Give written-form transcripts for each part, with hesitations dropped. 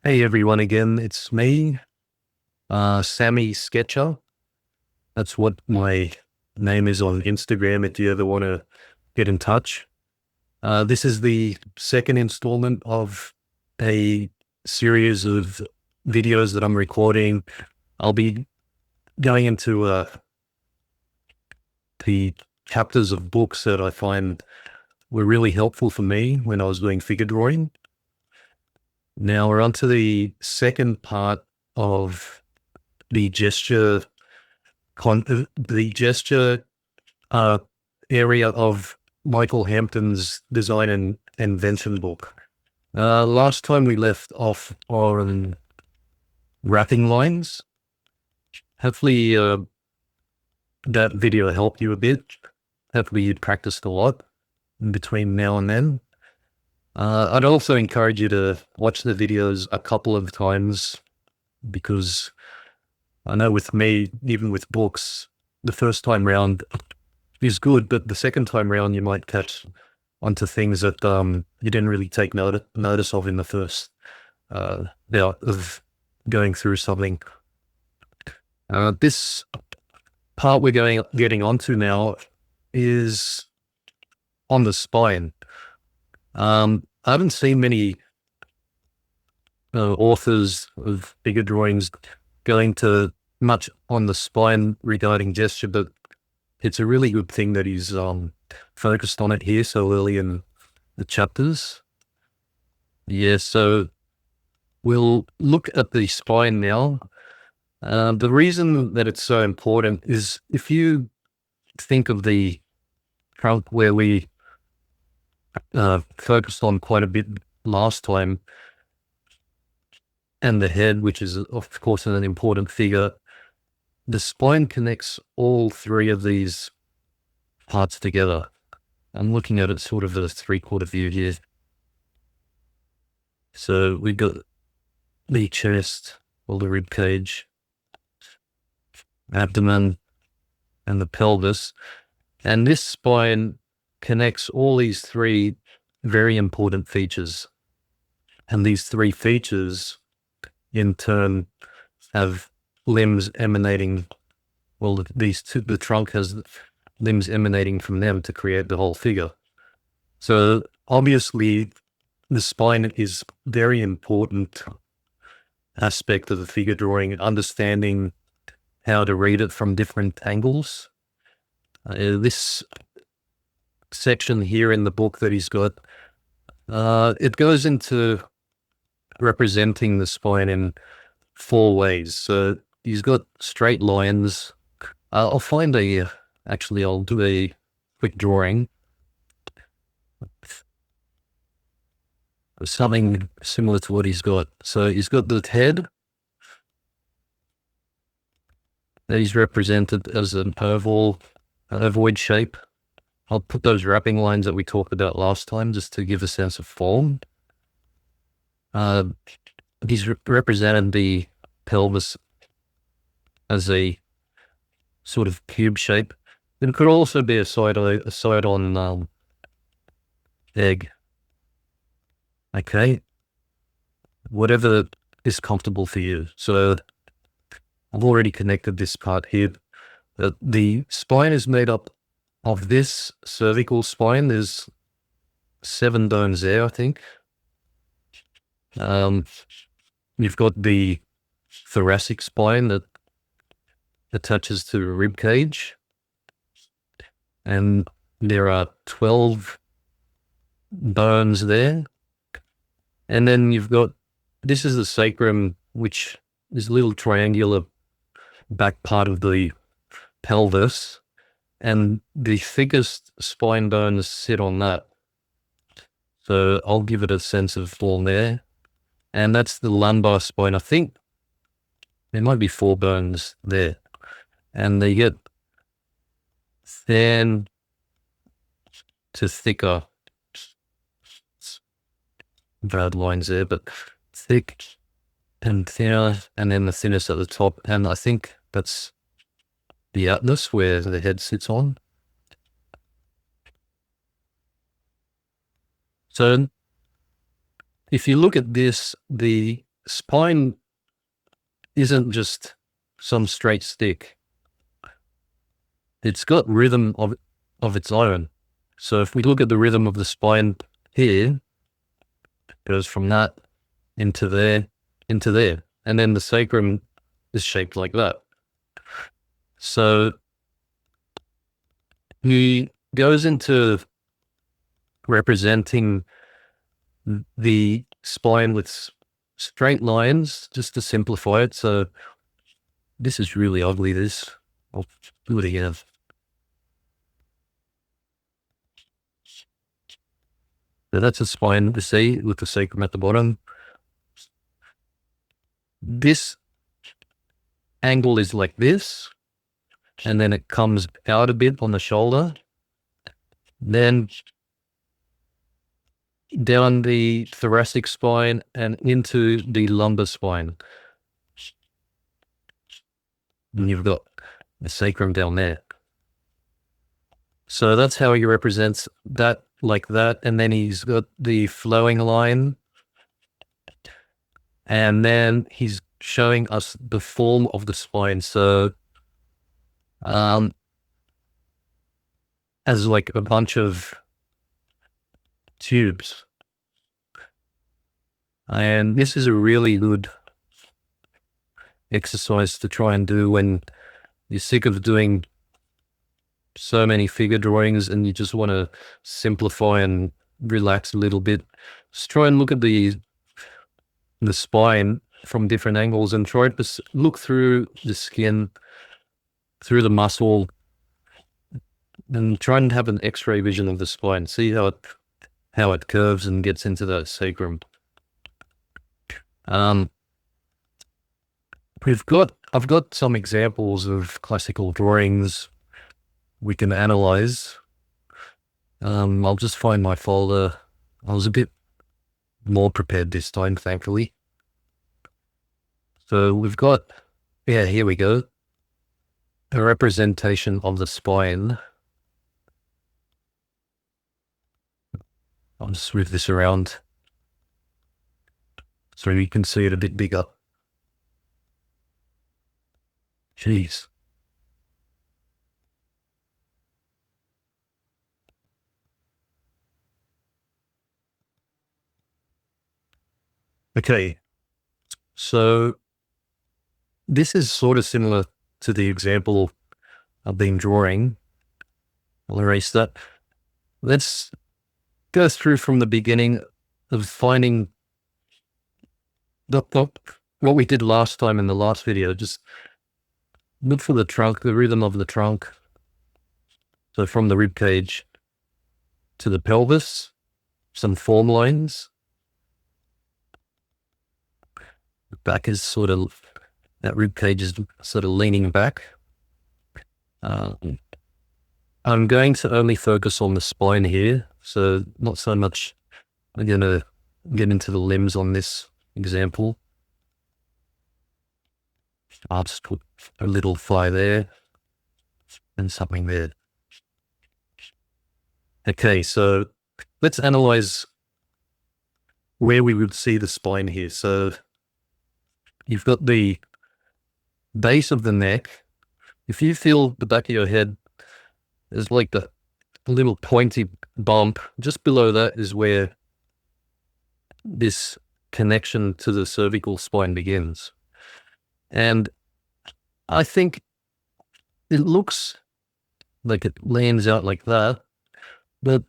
Hey everyone again, it's me, Sammy Sketcher. That's what my name is on Instagram if you ever want to get in touch. This is the second installment of a series of videos that I'm recording. I'll be going into the chapters of books that I find were really helpful for me when I was doing figure drawing. Now we're on to the second part of the gesture the gesture area of Michael Hampton's design and invention book. Last time we left off on wrapping lines. Hopefully that video helped you a bit. Hopefully you practiced a lot in between now and then. I'd also encourage you to watch the videos a couple of times, because I know with me, even with books, the first time round is good, but the second time round you might catch onto things that you didn't really take notice of in the first of going through something. This part we're getting onto now is on the spine. I haven't seen many authors of figure drawings going to much on the spine regarding gesture, but it's a really good thing that he's focused on it here so early in the chapters. Yeah, so we'll look at the spine now. The reason that it's so important is if you think of the trunk where we focused on quite a bit last time, and the head, which is of course an important figure, the spine connects all three of these parts together. I'm looking at it sort of at a 3/4 view here. So we've got the chest, or the rib cage, abdomen, and the pelvis. And this spine connects all these three very important features. And these three features, in turn, have limbs emanating. Well, the trunk has limbs emanating from them to create the whole figure. So obviously, the spine is very important aspect of the figure drawing, understanding how to read it from different angles. This section here in the book that he's got, it goes into representing the spine in 4 ways. So he's got straight lines. I'll do a quick drawing of something similar to what he's got. So he's got the head that he's represented as an ovoid shape. I'll put those wrapping lines that we talked about last time just to give a sense of form. He's represented the pelvis as a sort of cube shape. It could also be a side-on egg. Okay, whatever is comfortable for you. So I've already connected this part here. The spine is made up of this cervical spine. There's 7 bones there, I think. You've got the thoracic spine that attaches to the rib cage, and there are 12 bones there. And then you've got, this is the sacrum, which is a little triangular back part of the pelvis, and the thickest spine bones sit on that. So I'll give it a sense of form there. And that's the lumbar spine. I think there might be 4 bones there. And they get thin to thicker. Bad lines there, but thick and thinner, and then the thinnest at the top. And I think that's the atlas where the head sits on. So if you look at this, the spine isn't just some straight stick. It's got rhythm of its own. So if we look at the rhythm of the spine here, it goes from that into there, into there. And then the sacrum is shaped like that. So he goes into representing the spine with straight lines, just to simplify it. So this is really ugly, this. I'll do it again. So that's a spine to see with the sacrum at the bottom. This angle is like this, and then it comes out a bit on the shoulder, then down the thoracic spine and into the lumbar spine. And you've got the sacrum down there. So that's how he represents that, like that. And then he's got the flowing line. And then he's showing us the form of the spine. So as like a bunch of tubes. And this is a really good exercise to try and do when you're sick of doing so many figure drawings and you just want to simplify and relax a little bit. Just try and look at the spine from different angles and try to look through the skin, through the muscle, and try and have an X-ray vision of the spine. See how it curves and gets into that sacrum. I've got some examples of classical drawings we can analyze. I'll just find my folder. I was a bit more prepared this time, thankfully. So we've got, yeah, here we go. A representation of the spine. I'll just move this around so you can see it a bit bigger. Jeez. Okay, so this is sort of similar to the example I've been drawing. I'll erase that. Let's go through from the beginning of finding what we did last time in the last video. Just look for the trunk, the rhythm of the trunk. So from the rib cage to the pelvis, some form lines. The back is sort of, that rib cage is sort of leaning back. I'm going to only focus on the spine here, so not so much. I'm going to get into the limbs on this example. I'll just put a little fly there and something there. Okay, so let's analyze where we would see the spine here. So you've got the base of the neck. If you feel the back of your head, there's like the little pointy bump. Just below that is where this connection to the cervical spine begins. And I think it looks like it lands out like that, but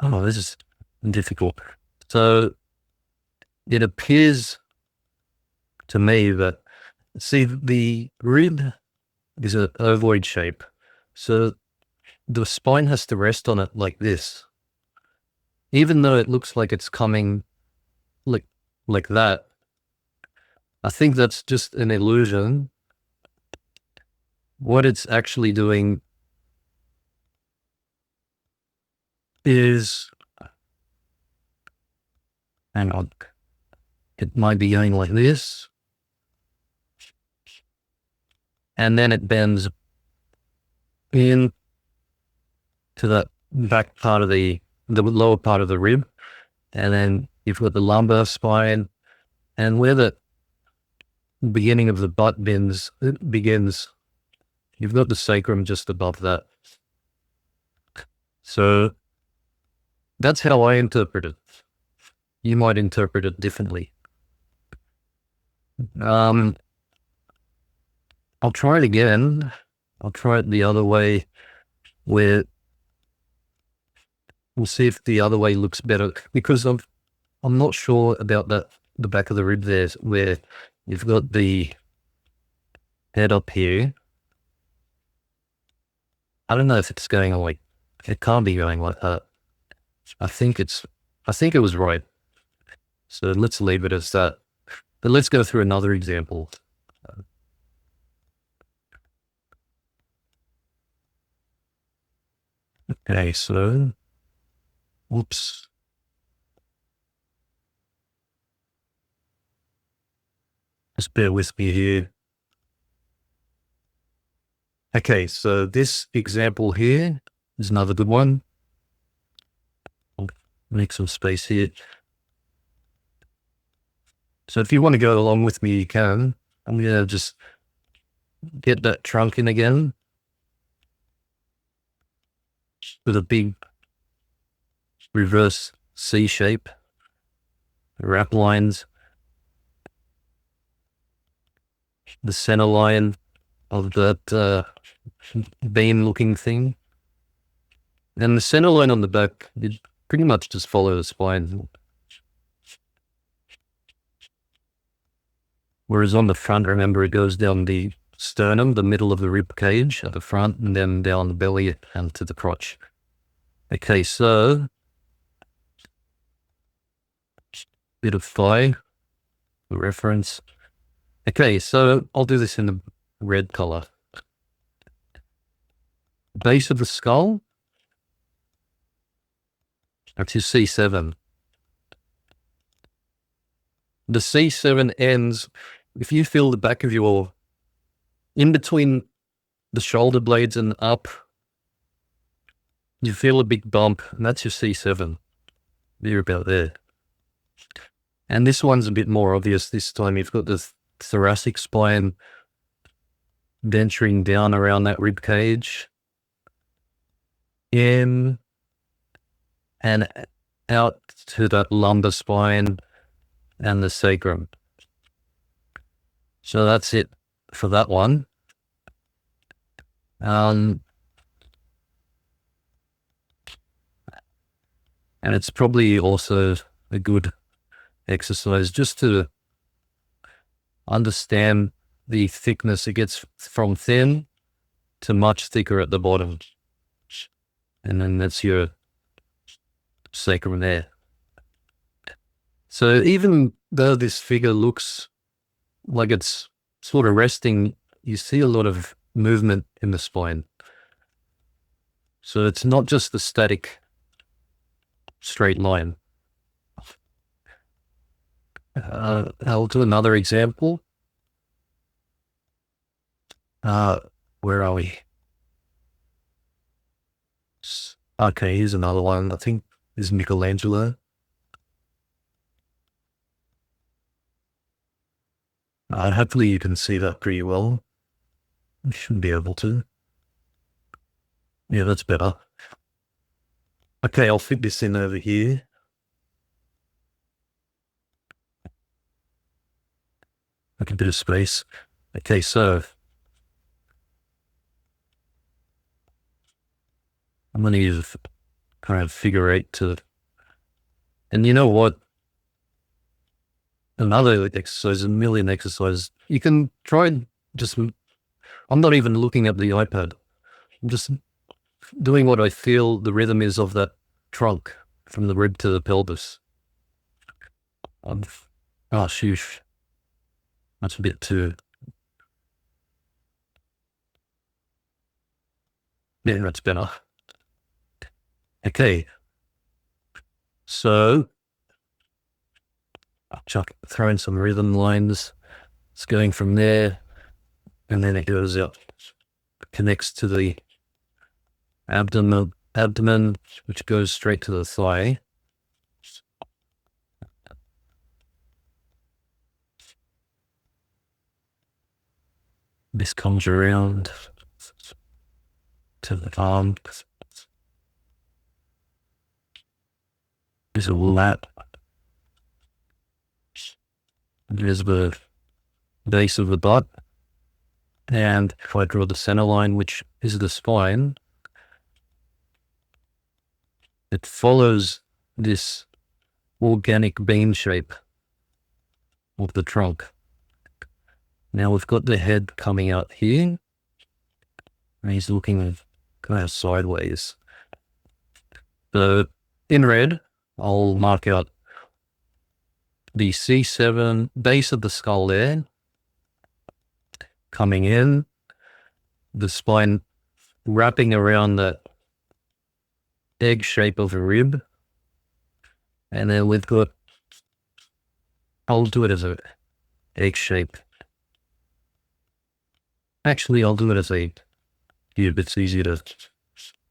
oh, this is difficult. So it appears to me that, see, the rib is an ovoid shape. So the spine has to rest on it like this. Even though it looks like it's coming like that, I think that's just an illusion. What it's actually doing is, hang on, it might be going like this. And then it bends in to that back part of the lower part of the rib. And then you've got the lumbar spine, and where the beginning of the butt begins, you've got the sacrum just above that. So that's how I interpret it. You might interpret it differently. I'll try it again. I'll try it the other way, where we'll see if the other way looks better, because I'm not sure about that, the back of the rib there, where you've got the head up here. I don't know if it's going like, it can't be going like that. I think it was right. So let's leave it as that. But let's go through another example. Okay, so, whoops. Just bear with me here. Okay, so this example here is another good one. I'll make some space here. So if you want to go along with me, you can. I'm going to just get that trunk in again with a big reverse C shape, wrap lines, the center line of that beam looking thing. And the center line on the back, it pretty much just follow the spine. Whereas on the front, remember, it goes down the sternum, the middle of the rib cage at the front, and then down the belly and to the crotch. Okay, so bit of thigh reference. Okay, so I'll do this in the red color. Base of the skull, that's your C7. The C7 ends, if you feel the back of your, in between the shoulder blades and up, you feel a big bump, and that's your C7. You're about there. And this one's a bit more obvious this time. You've got the thoracic spine venturing down around that rib cage, in and out to that lumbar spine and the sacrum. So that's it for that one. And it's probably also a good exercise just to understand the thickness. It gets from thin to much thicker at the bottom. And then that's your sacrum there. So even though this figure looks like it's sort of resting, you see a lot of movement in the spine. So it's not just the static straight line. I'll do another example. Where are we? Okay, here's another one. I think this is Michelangelo. Hopefully you can see that pretty well. You should be able to. Yeah, that's better. Okay, I'll fit this in over here. Like a bit of space. Okay, so I'm going to use kind of figure eight to, and you know what? Another exercise, a million exercises. You can try and just, I'm not even looking at the iPad. I'm just doing what I feel the rhythm is of that trunk from the rib to the pelvis. Oh, sheesh. That's a bit too. Yeah, that's better. Okay. So, I'll throw in some rhythm lines. It's going from there, and then it goes up, connects to the abdomen, which goes straight to the thigh. This comes around to the arm. There's a lat. There's the base of the butt. And if I draw the center line, which is the spine, it follows this organic beam shape of the trunk. Now we've got the head coming out here, and he's looking kind of sideways. So in red, I'll mark out the C7 base of the skull there, coming in, the spine wrapping around that egg shape of a rib, and then we've got, I'll do it as a egg shape. Actually, I'll do it as a cube. It's easier to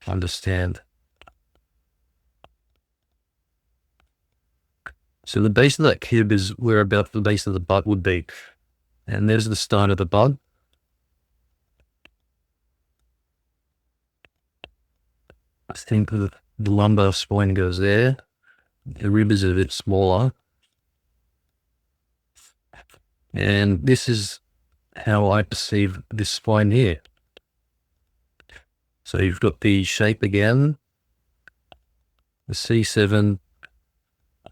understand. So the base of that cube is where about the base of the butt would be. And there's the start of the butt. I think the lumbar spine goes there. The rib is a bit smaller. And this is how I perceive this spine here. So you've got the shape again, the C7,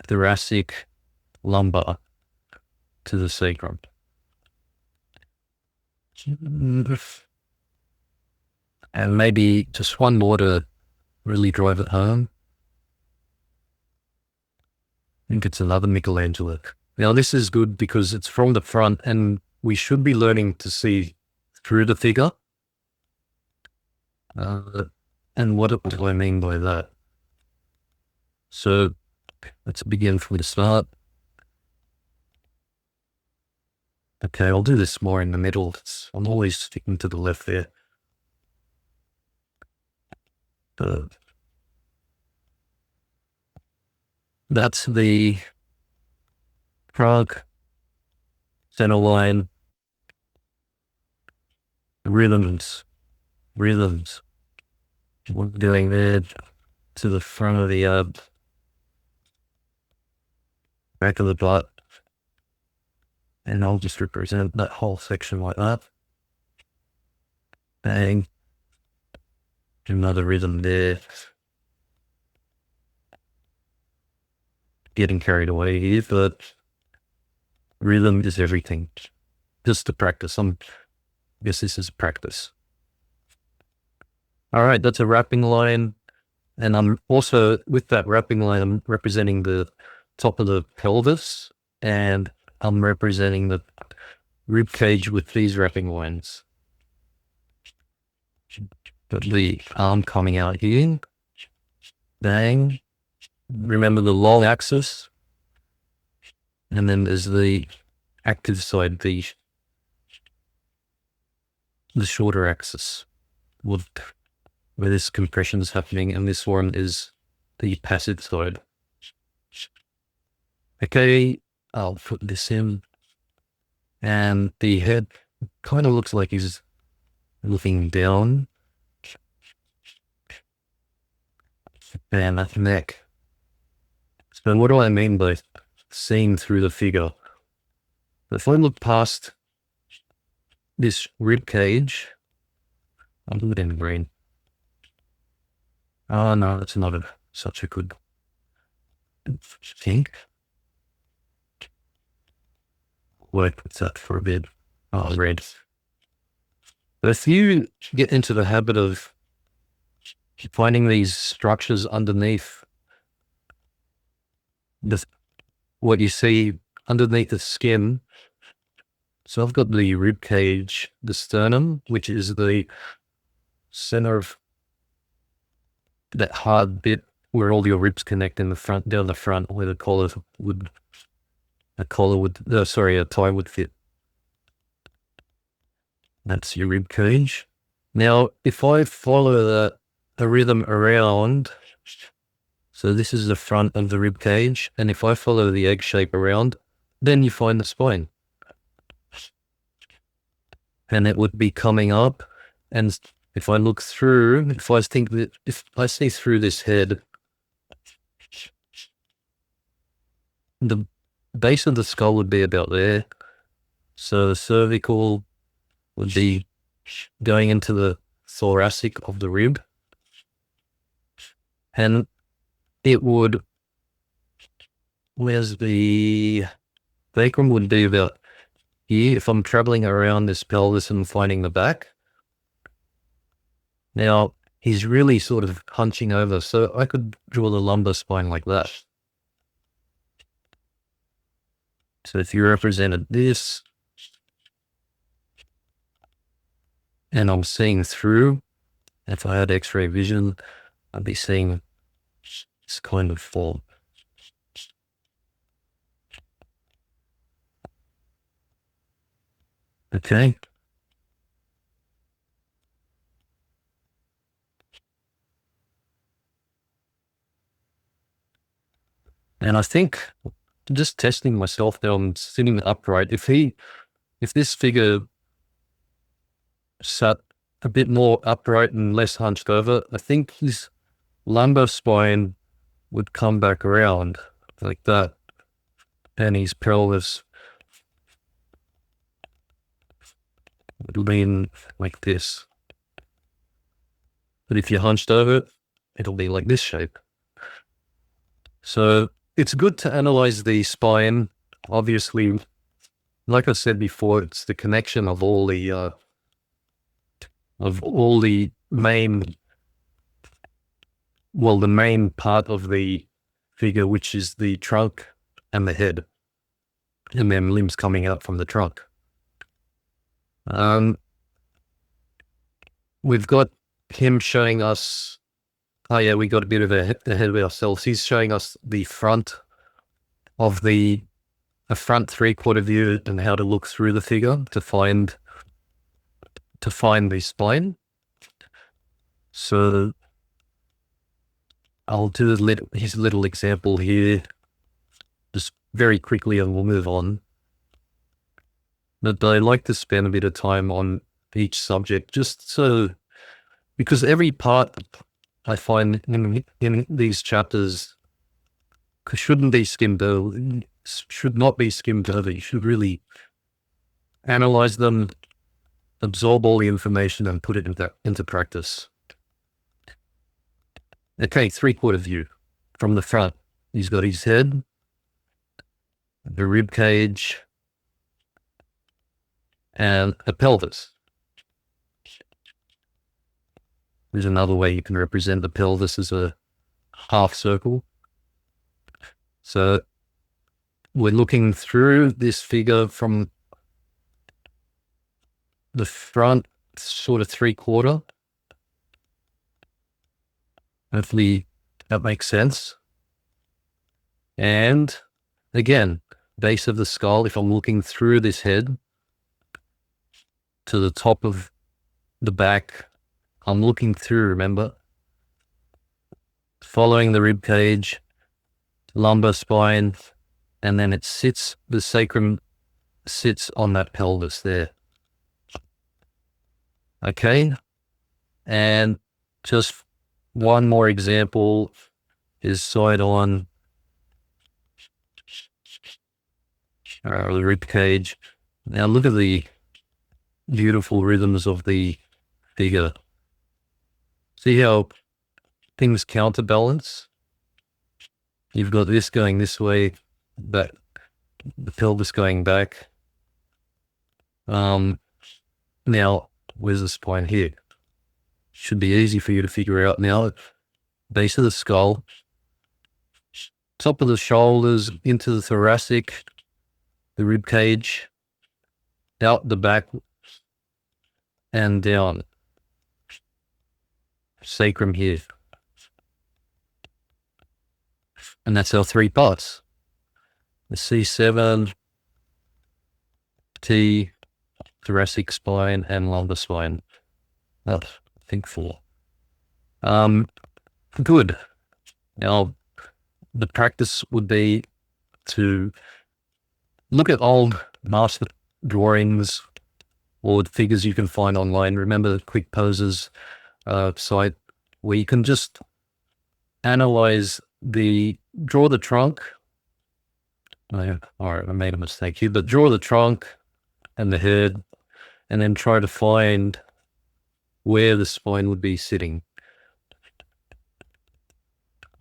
thoracic, lumbar to the sacrum. And maybe just one more to really drive it home. I think it's another Michelangelo. Now this is good because it's from the front and we should be learning to see through the figure. And what do I mean by that? So let's begin from the start. Okay, I'll do this more in the middle. I'm always sticking to the left there. That's the trunk, center line, rhythms. We're doing that to the front of the back of the butt. And I'll just represent that whole section like that. Bang. Another rhythm there. Getting carried away here, but rhythm is everything. Just to practice. I guess this is practice. All right, that's a wrapping line. And I'm also, with that wrapping line, I'm representing the top of the pelvis, and I'm representing the rib cage with these wrapping lines. Got the arm coming out here. Bang. Remember the long axis. And then there's the active side, the shorter axis, where this compression is happening, and this one is the passive side. Okay, I'll put this in, and the head kind of looks like he's looking down, and that neck. So what do I mean by seeing through the figure? If I look past this rib cage, I'll do it in green. Oh no, that's not such a good thing. Work with that for a bit. Oh, red. But if you get into the habit of finding these structures underneath what you see underneath the skin. So I've got the rib cage, the sternum, which is the center of that hard bit where all your ribs connect in the front, down the front, where the collar would, a tie would fit. That's your rib cage. Now, if I follow the rhythm around, so this is the front of the rib cage, and if I follow the egg shape around, then you find the spine. and it would be coming up. And if I look through, if I see through this head, the base of the skull would be about there. So the cervical would be going into the thoracic of the rib, and it would, where's the sacrum would be about here if I'm traveling around this pelvis and finding the back. Now, he's really sort of hunching over, so I could draw the lumbar spine like that. So if you represented this, and I'm seeing through, if I had X-ray vision, I'd be seeing this kind of form. Okay. And I think, just testing myself now, I'm sitting upright. If this figure sat a bit more upright and less hunched over, I think his lumbar spine would come back around like that, and his pelvis would lean like this. But if you're hunched over, it'll be like this shape. So it's good to analyze the spine. Obviously, like I said before, it's the connection of all the main, the main part of the figure, which is the trunk and the head, and then limbs coming out from the trunk. We've got him showing us, we got a bit of ahead of ourselves. He's showing us the front of a front 3/4 view and how to look through the figure to find the spine. So I'll do his little example here, just very quickly, and we'll move on. But I like to spend a bit of time on each subject, just so, because every part I find in these chapters shouldn't be skimmed over, should not be skimmed over. You should really analyze them, absorb all the information, and put it into practice. Okay, 3/4 view from the front. He's got his head, the rib cage, and a pelvis. There's another way you can represent the pelvis as a half circle. So we're looking through this figure from the front, sort of 3/4. Hopefully that makes sense. And again, base of the skull, if I'm looking through this head to the top of the back, I'm looking through, remember, following the rib cage, lumbar spine, and then the sacrum sits on that pelvis there. Okay. And just one more example is side on the rib cage. Now look at the beautiful rhythms of the figure. See how things counterbalance? You've got this going this way, but the pelvis going back. Now, where's the spine here? Should be easy for you to figure out now. Base of the skull, top of the shoulders, into the thoracic, the rib cage, out the back, and down. Sacrum here. And that's our 3 parts. The C7, T, thoracic spine, and lumbar spine. I think 4. Good. Now, the practice would be to look at old master drawings or figures you can find online. Remember the Quick Poses site, where you can just analyze draw the trunk. All right, I made a mistake here, but draw the trunk and the head, and then try to find where the spine would be sitting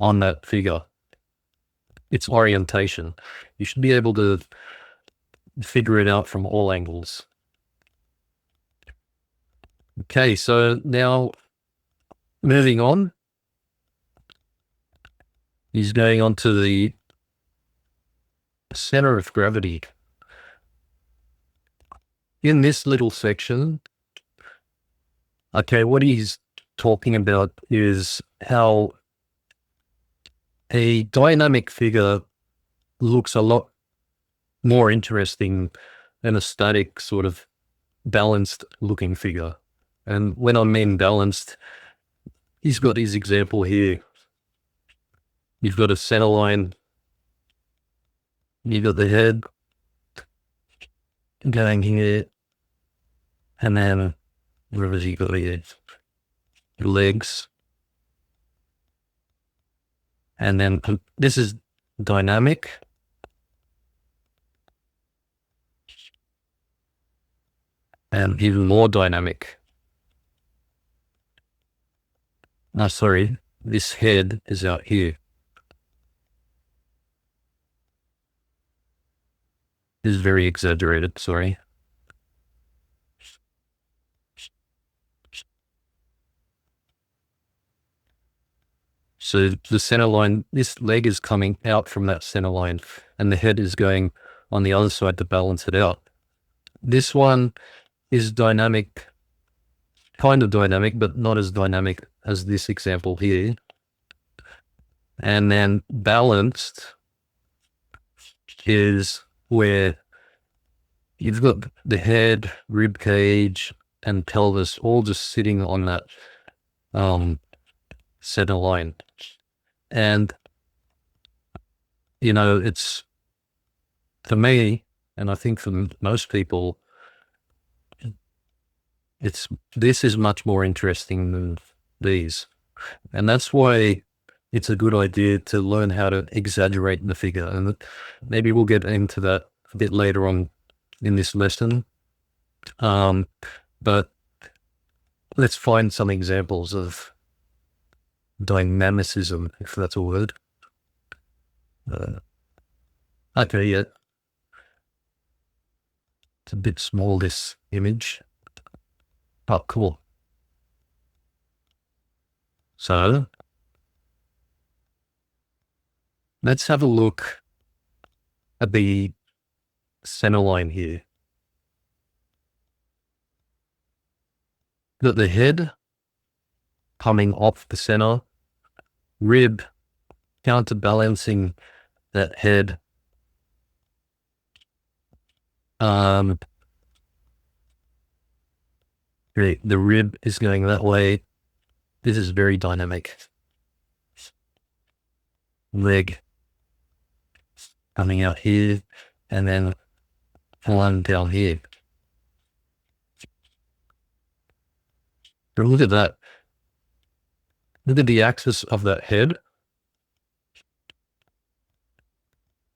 on that figure. Its orientation. You should be able to figure it out from all angles. Okay, so now moving on, he's going on to the center of gravity. In this little section, okay, what he's talking about is how a dynamic figure looks a lot more interesting than a static sort of balanced looking figure. And when I mean balanced, he's got his example here. You've got a center line, you've got the head going here, and then where has he got here? Your legs. And then this is dynamic. And even more dynamic. No, sorry, this head is out here. This is very exaggerated, sorry. So the center line, this leg is coming out from that center line, and the head is going on the other side to balance it out. This one is dynamic, kind of dynamic, but not as dynamic as this example here. And then balanced is where you've got the head, rib cage, and pelvis all just sitting on that center line. And, you know, it's, for me, and I think for most people, this is much more interesting than these. And that's why it's a good idea to learn how to exaggerate the figure. And maybe we'll get into that a bit later on in this lesson. But let's find some examples of dynamicism, if that's a word. Okay, yeah. It's a bit small, this image. Oh, cool. So let's have a look at the center line here. Got the head coming off the center, rib counterbalancing that head. The rib is going that way. This is very dynamic. Leg coming out here, and then one down here. So look at that. Look at the axis of that head.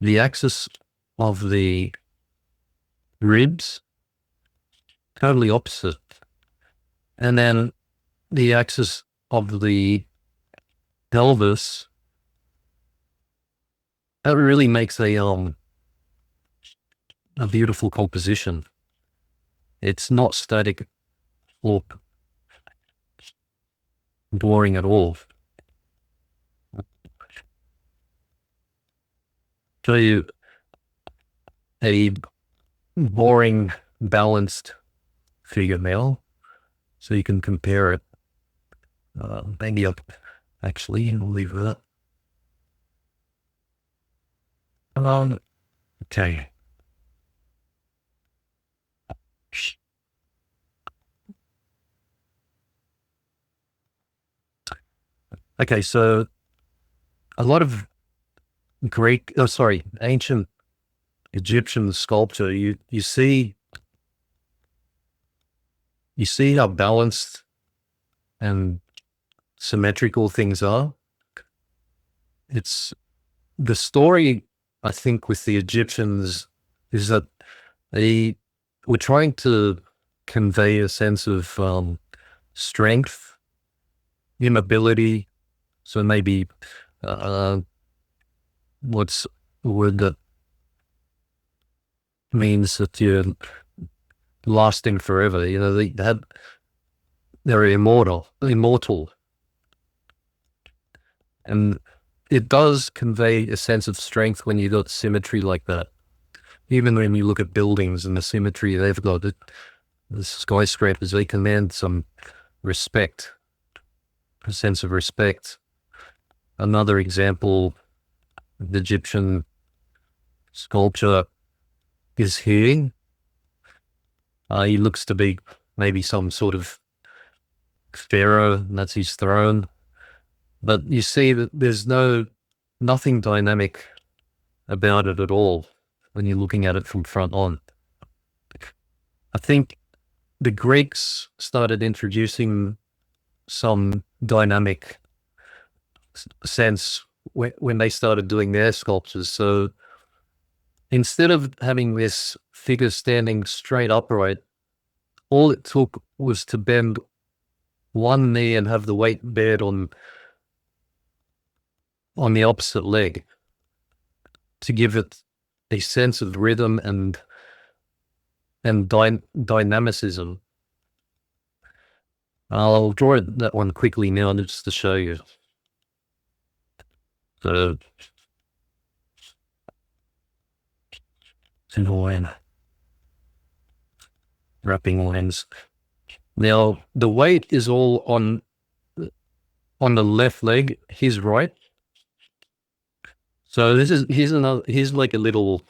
The axis of the ribs, totally opposite. And then the axis of the pelvis, that really makes a beautiful composition. It's not static or boring at all. Show you a boring, balanced figure now, so you can compare it. Maybe up, actually, I'll leave that. Okay. Okay, so a lot of ancient Egyptian sculpture, you see You see how balanced and symmetrical things are? It's the story, I think, with the Egyptians is that they were trying to convey a sense of strength, immobility. So maybe what's a word that means that you're lasting forever? You know, they're immortal, and it does convey a sense of strength when you got symmetry like that. Even when you look at buildings and the symmetry they've got, the skyscrapers, they command some respect, a sense of respect. Another example, the Egyptian sculpture is here. He looks to be maybe some sort of pharaoh, and that's his throne. But you see that there's nothing dynamic about it at all when you're looking at it from front on. I think the Greeks started introducing some dynamic sense when they started doing their sculptures. So instead of having this figure standing straight upright, all it took was to bend one knee and have the weight bared on the opposite leg to give it a sense of rhythm and dynamicism. I'll draw that one quickly now just to show you. So, single line, wrapping lines. Now the weight is all on the left leg, his right. So here's like a little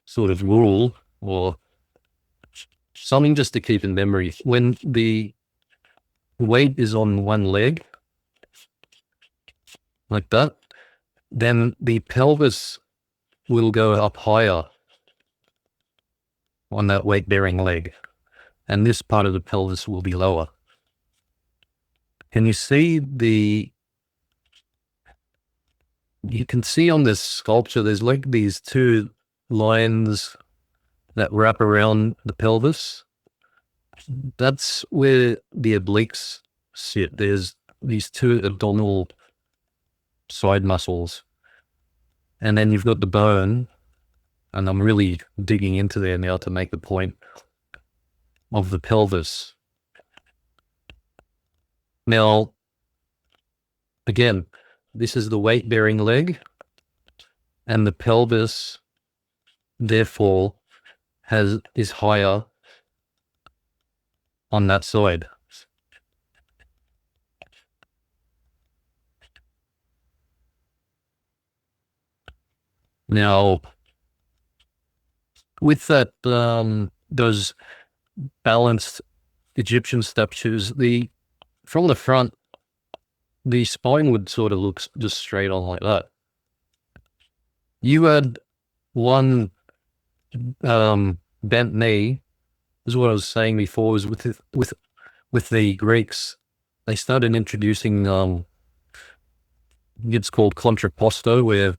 sort of rule or something just to keep in memory. When the weight is on one leg, like that, then the pelvis will go up higher on that weight-bearing leg, and this part of the pelvis will be lower. Can you see you can see on this sculpture, there's like these two lines that wrap around the pelvis. That's where the obliques sit. There's these two abdominal side muscles, and then you've got the bone, and I'm really digging into there now to make the point of the pelvis. Now, again, this is the weight-bearing leg, and the pelvis, therefore, is higher on that side. Now, with that, those balanced Egyptian statues, from the front, the spine would sort of look just straight on like that. You had one bent knee, is what I was saying before, was with the Greeks. They started introducing it's called contrapposto, where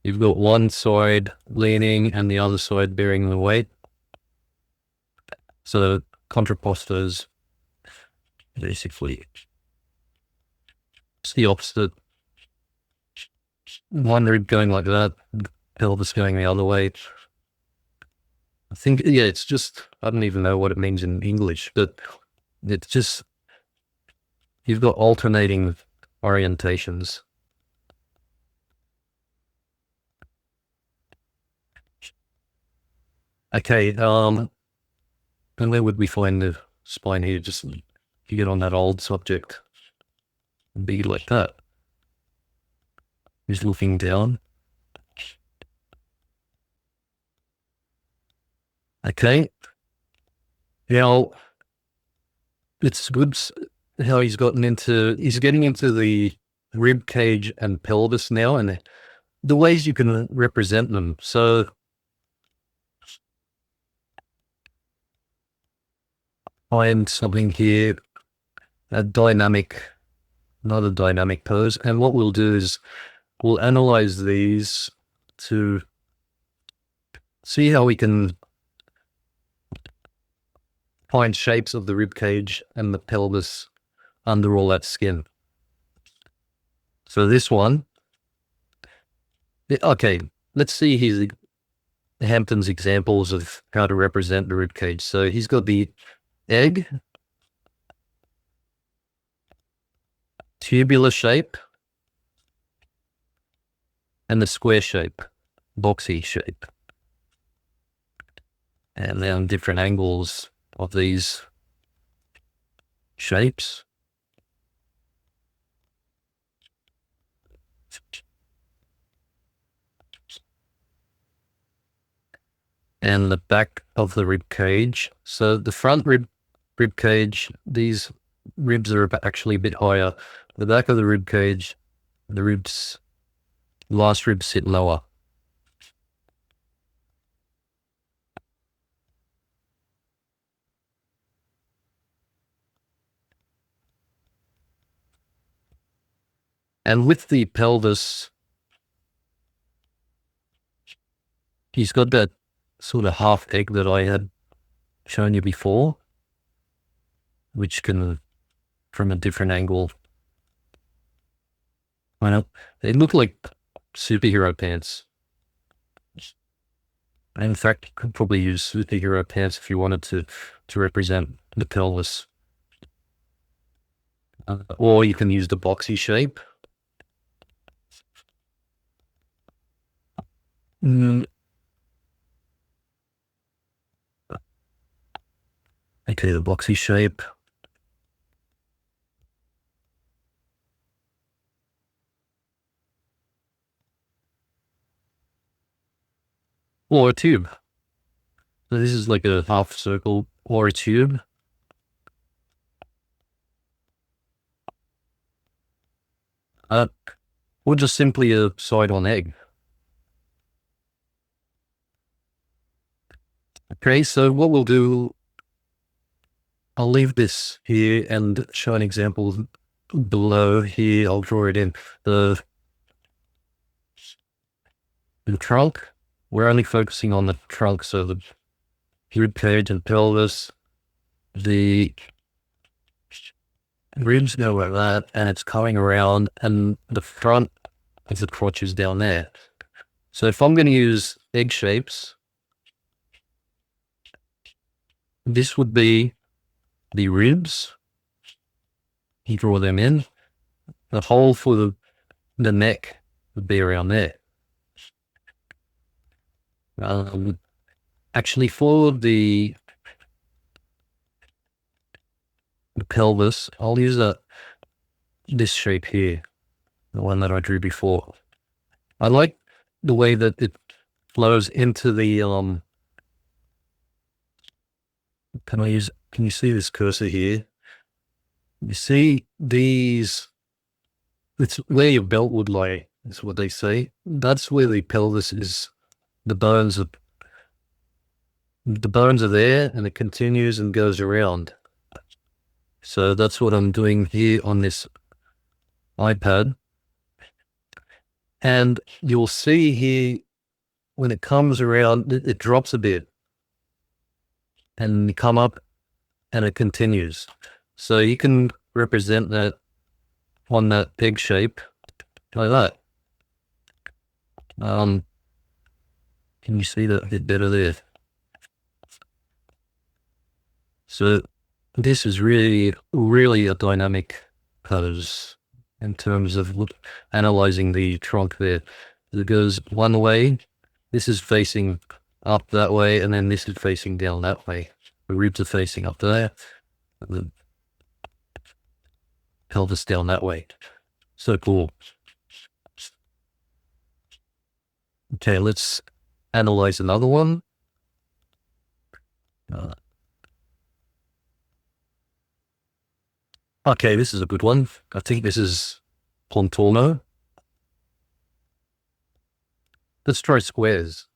you've got one side leaning and the other side bearing the weight. So contrapposto is basically it's the opposite. One rib going like that, pelvis going the other way. I think, yeah, it's just, I don't even know what it means in English, but it's just, you've got alternating orientations. Okay, and where would we find the spine here? Just, you get on that old subject and be like that. Just looking down. Okay. Now, it's good how he's getting into the rib cage and pelvis now, and the ways you can represent them. So find something here, not a dynamic pose. And what we'll do is we'll analyze these to see how we can find shapes of the rib cage and the pelvis under all that skin. So this one, okay, let's see his Hampton's examples of how to represent the rib cage. So he's got the egg, tubular shape, and the square shape, boxy shape. And then different angles of these shapes. And the back of the rib cage. So the front rib cage, these ribs are actually a bit higher. The back of the rib cage, the last ribs sit lower. And with the pelvis, he's got that sort of half egg that I had shown you before, which can, from a different angle, they look like superhero pants. And in fact, you could probably use superhero pants if you wanted to represent the pelvis. Or you can use the boxy shape. Okay, the boxy shape. Or a tube. So this is like a half circle or a tube. Or just simply a side-on egg. Okay, so what we'll do, I'll leave this here and show an example below here. I'll draw it in. The trunk, we're only focusing on the trunk, so the rib cage and pelvis, the ribs go like that, and it's coming around, and the front is the crotches down there. So if I'm going to use egg shapes, this would be the ribs. You draw them in. The hole for the neck would be around there. Actually, for the pelvis, I'll use this shape here, the one that I drew before. I like the way that it flows into the can you see this cursor here? You see these, it's where your belt would lay, is what they say. That's where the pelvis is. The bones are there, and it continues and goes around. So that's what I'm doing here on this iPad. And you'll see here, when it comes around, it drops a bit. And you come up and it continues. So you can represent that on that egg shape like that. Can you see that a bit better there? So this is really, really a dynamic pose in terms of analyzing the trunk there. It goes one way, this is facing up that way, and then this is facing down that way. The ribs are facing up there, and the pelvis down that way. So cool. Okay, let's analyze another one. Okay, this is a good one. I think this is contorno. Let's try squares.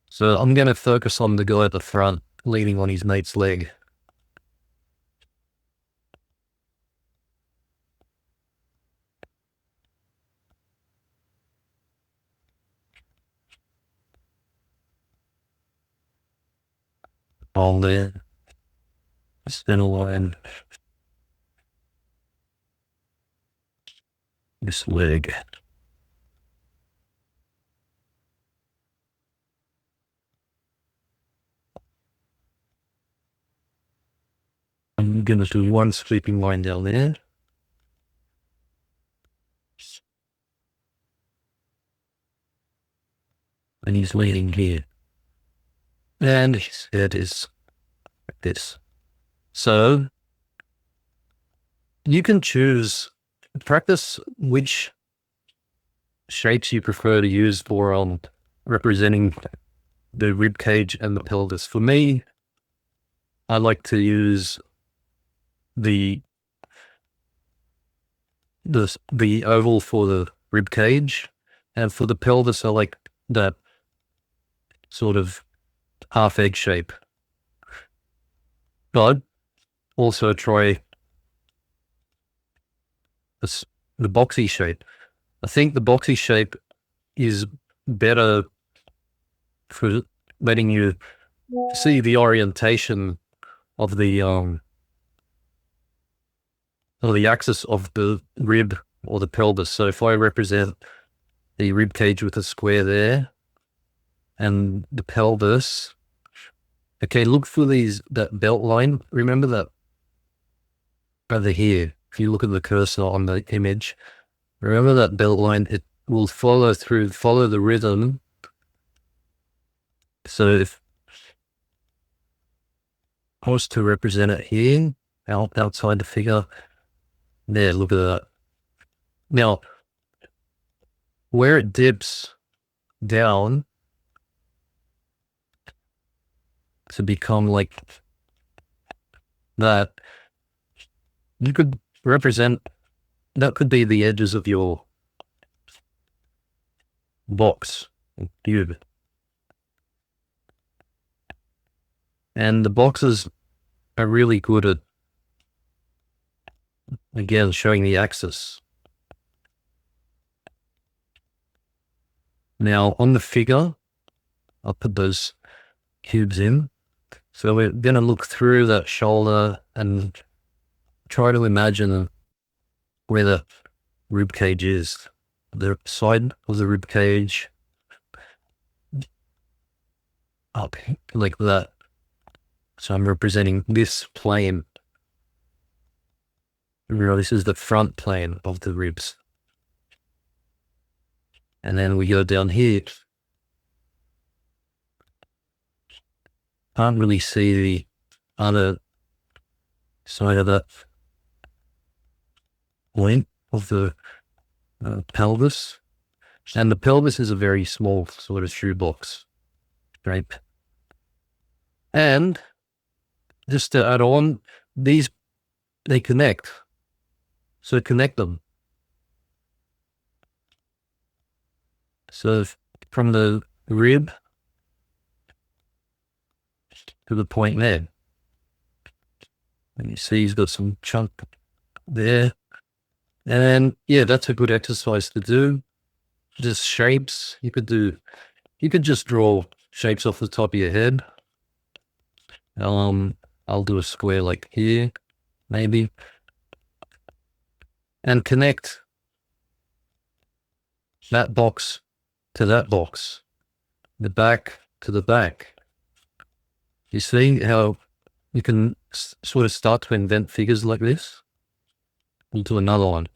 So I'm going to focus on the guy at the front leaning on his mate's leg. Hold there. Spin a line. This leg. I'm going to do one sweeping line down there. And he's leaning here. And his head is like this. So you can practice which shapes you prefer to use for representing the rib cage and the pelvis. For me, I like to use the oval for the rib cage, and for the pelvis, I like that sort of half egg shape. But also try the boxy shape. I think the boxy shape is better for letting you see the orientation of the axis of the rib or the pelvis. So if I represent the rib cage with a square there and the pelvis, okay, look for that belt line. Remember that over here. If you look at the cursor on the image, remember that belt line. It will follow the rhythm. So if I was to represent it here, outside the figure, there, look at that. Now, where it dips down to become like that, you could represent, that could be the edges of your box, cube. And the boxes are really good at, again, showing the axis. Now, on the figure, I'll put those cubes in. So we're going to look through that shoulder and try to imagine where the rib cage is. The side of the rib cage, up like that. So I'm representing this plane. Remember, this is the front plane of the ribs. And then we go down here. Can't really see the other side of that length of the pelvis. And the pelvis is a very small sort of shoebox shape. And just to add on, they connect. So connect them. So from the rib to the point there. And you see he's got some chunk there. And yeah, that's a good exercise to do. Just shapes. You could just draw shapes off the top of your head. I'll do a square like here, maybe. And connect that box to that box, the back to the back. You see how you can sort of start to invent figures like this? We'll do another one.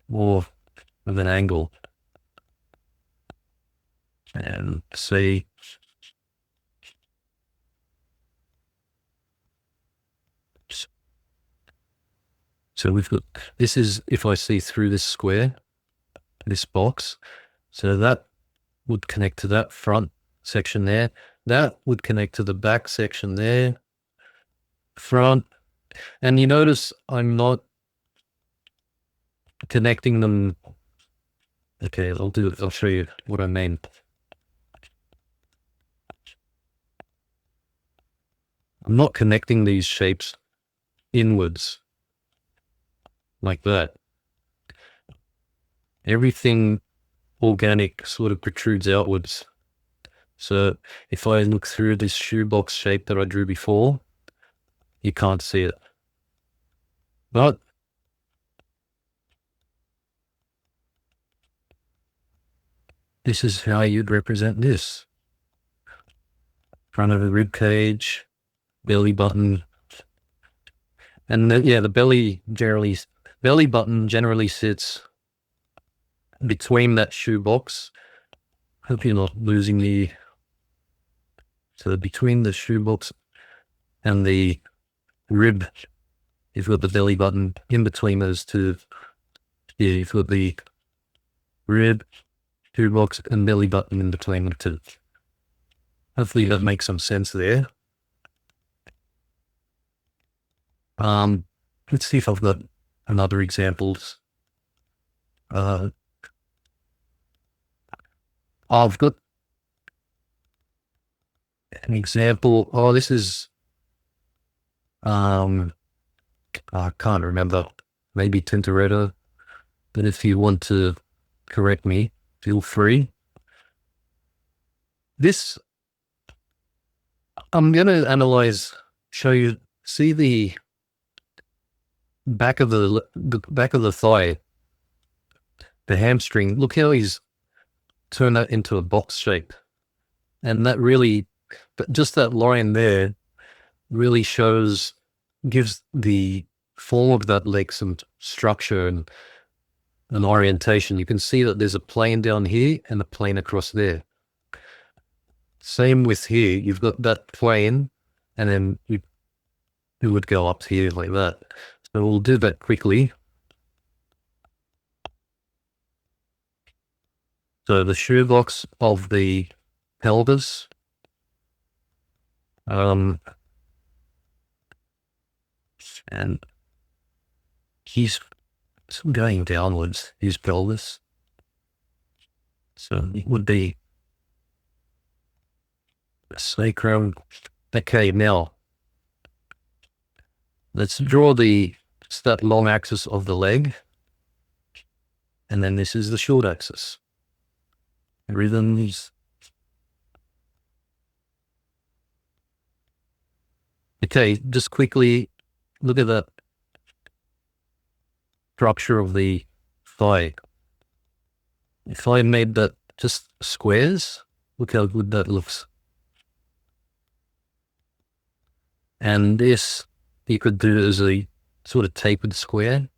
More of an angle. And see. So we've got, this is if I see through this square, this box. So that would connect to that front section there. That would connect to the back section there. Front. And you notice I'm not connecting them. Okay, I'll show you what I mean. I'm not connecting these shapes inwards like that. Everything organic sort of protrudes outwards. So if I look through this shoebox shape that I drew before, you can't see it. But this is how you'd represent this. Front of the rib cage, belly button. And the belly button generally sits between that shoebox. Hope you're not losing so between the shoebox and the rib, you've got the belly button. In between those two, you've got the rib, shoebox, and belly button in between the two. Hopefully that makes some sense there. Let's see if I've got another examples. I've got an example. Oh, this is, I can't remember, maybe Tintoretto, but if you want to correct me, feel free. This, I'm going to show you, see the back of the thigh, the hamstring. Look how he's turned that into a box shape. And that really, but just that line there really gives the form of that leg some structure and an orientation. You can see that there's a plane down here and a plane across there. Same with here, you've got that plane, and then it would go up here like that. So we'll do that quickly. So the shoebox of the pelvis, and he's going downwards, his pelvis. So it would be sacrum. Okay, now let's draw that long axis of the leg, and then this is the short axis. Rhythms. Okay, just quickly look at that structure of the thigh. If I made that just squares, look how good that looks. And this you could do as a sort of tapered square,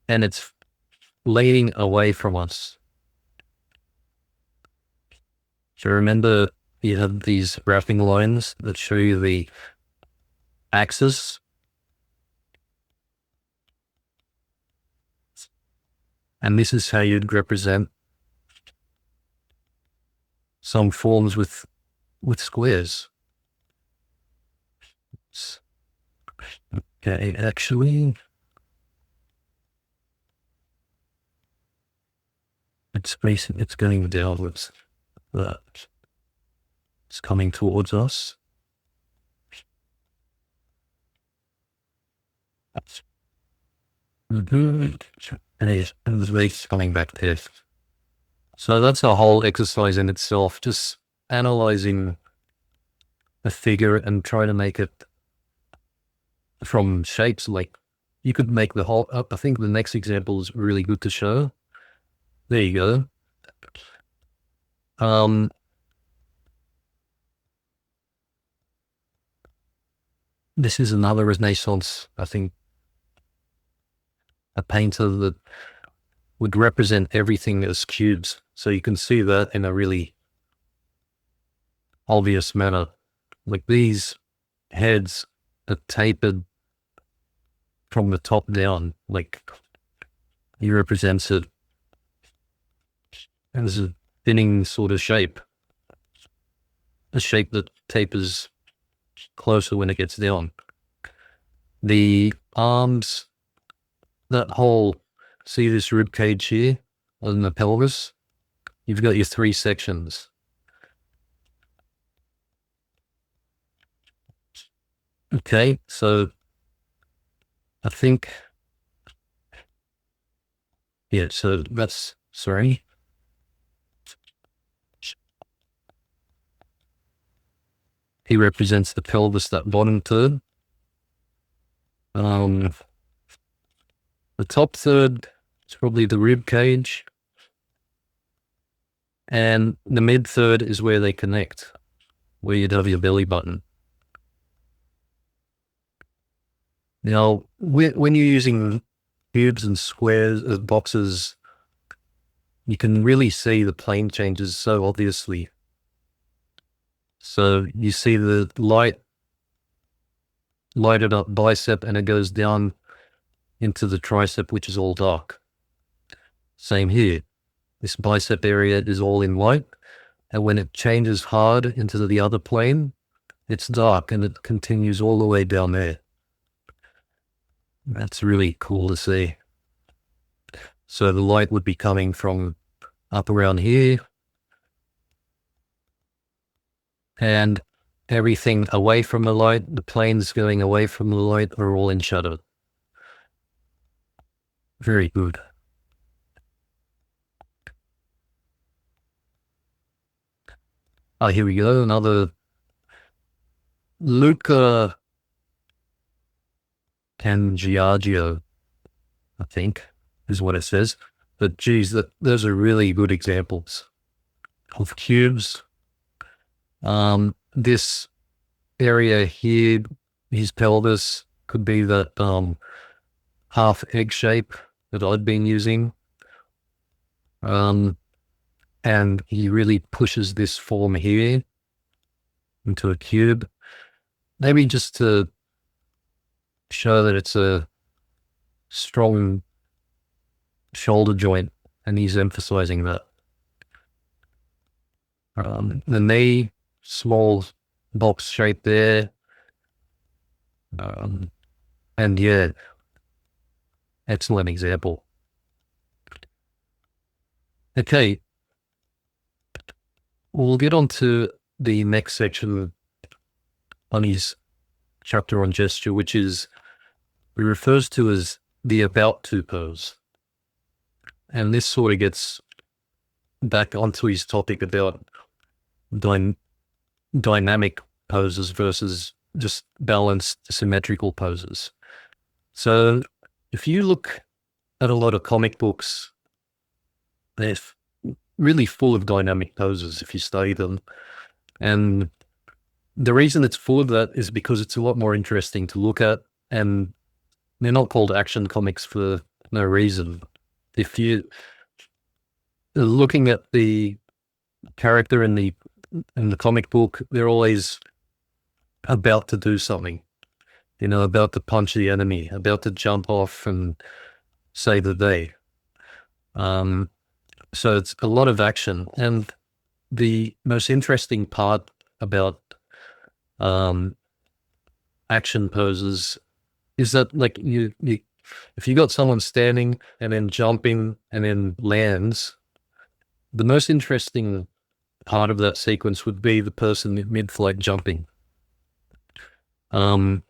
and it's leaning away from us. So remember, you have these wrapping lines that show you the axis. And this is how you'd represent some forms with squares. Okay, actually, it's going downwards. That it's coming towards us. And the legs coming back there. So that's a whole exercise in itself, just analyzing a figure and trying to make it from shapes. Like you could make the whole, I think the next example is really good to show. There you go. This is another Renaissance, I think, a painter that would represent everything as cubes. So you can see that in a really obvious manner. Like these heads are tapered from the top down, like he represents it as a thinning sort of shape, a shape that tapers closer when it gets down. The arms, that whole, see this rib cage here on the pelvis? You've got your three sections. Okay, so I think, yeah, so that's, sorry. He represents the pelvis, that bottom third. The top third is probably the rib cage. And the mid third is where they connect, where you'd have your belly button. Now, when you're using cubes and squares, boxes, you can really see the plane changes so obviously. So you see the lighted up bicep, and it goes down into the tricep, which is all dark. Same here. This bicep area is all in white, and when it changes hard into the other plane, it's dark, and it continues all the way down there. That's really cool to see. So the light would be coming from up around here, and everything away from the light, the planes going away from the light, are all in shadow. Very good. Oh, here we go. Another Luca Cangiaggio, I think, is what it says. But geez, those are really good examples of cubes. This area here, his pelvis, could be that half egg shape that I'd been using. And he really pushes this form here into a cube, maybe just to show that it's a strong shoulder joint, and he's emphasizing that. The knee, small box shape there. And yeah, excellent example. Okay, we'll get on to the next section on his chapter on gesture, which is, he refers to as the about to pose. And this sort of gets back onto his topic about dynamic poses versus just balanced symmetrical poses. So if you look at a lot of comic books, they're really full of dynamic poses if you study them. And the reason it's full of that is because it's a lot more interesting to look at, and they're not called action comics for no reason. If you are looking at the character in the comic book, they're always about to do something, about to punch the enemy, about to jump off and save the day. So it's a lot of action. And the most interesting part about action poses is that, like, if you got someone standing and then jumping and then lands, the most interesting part of that sequence would be the person mid-flight jumping. Now,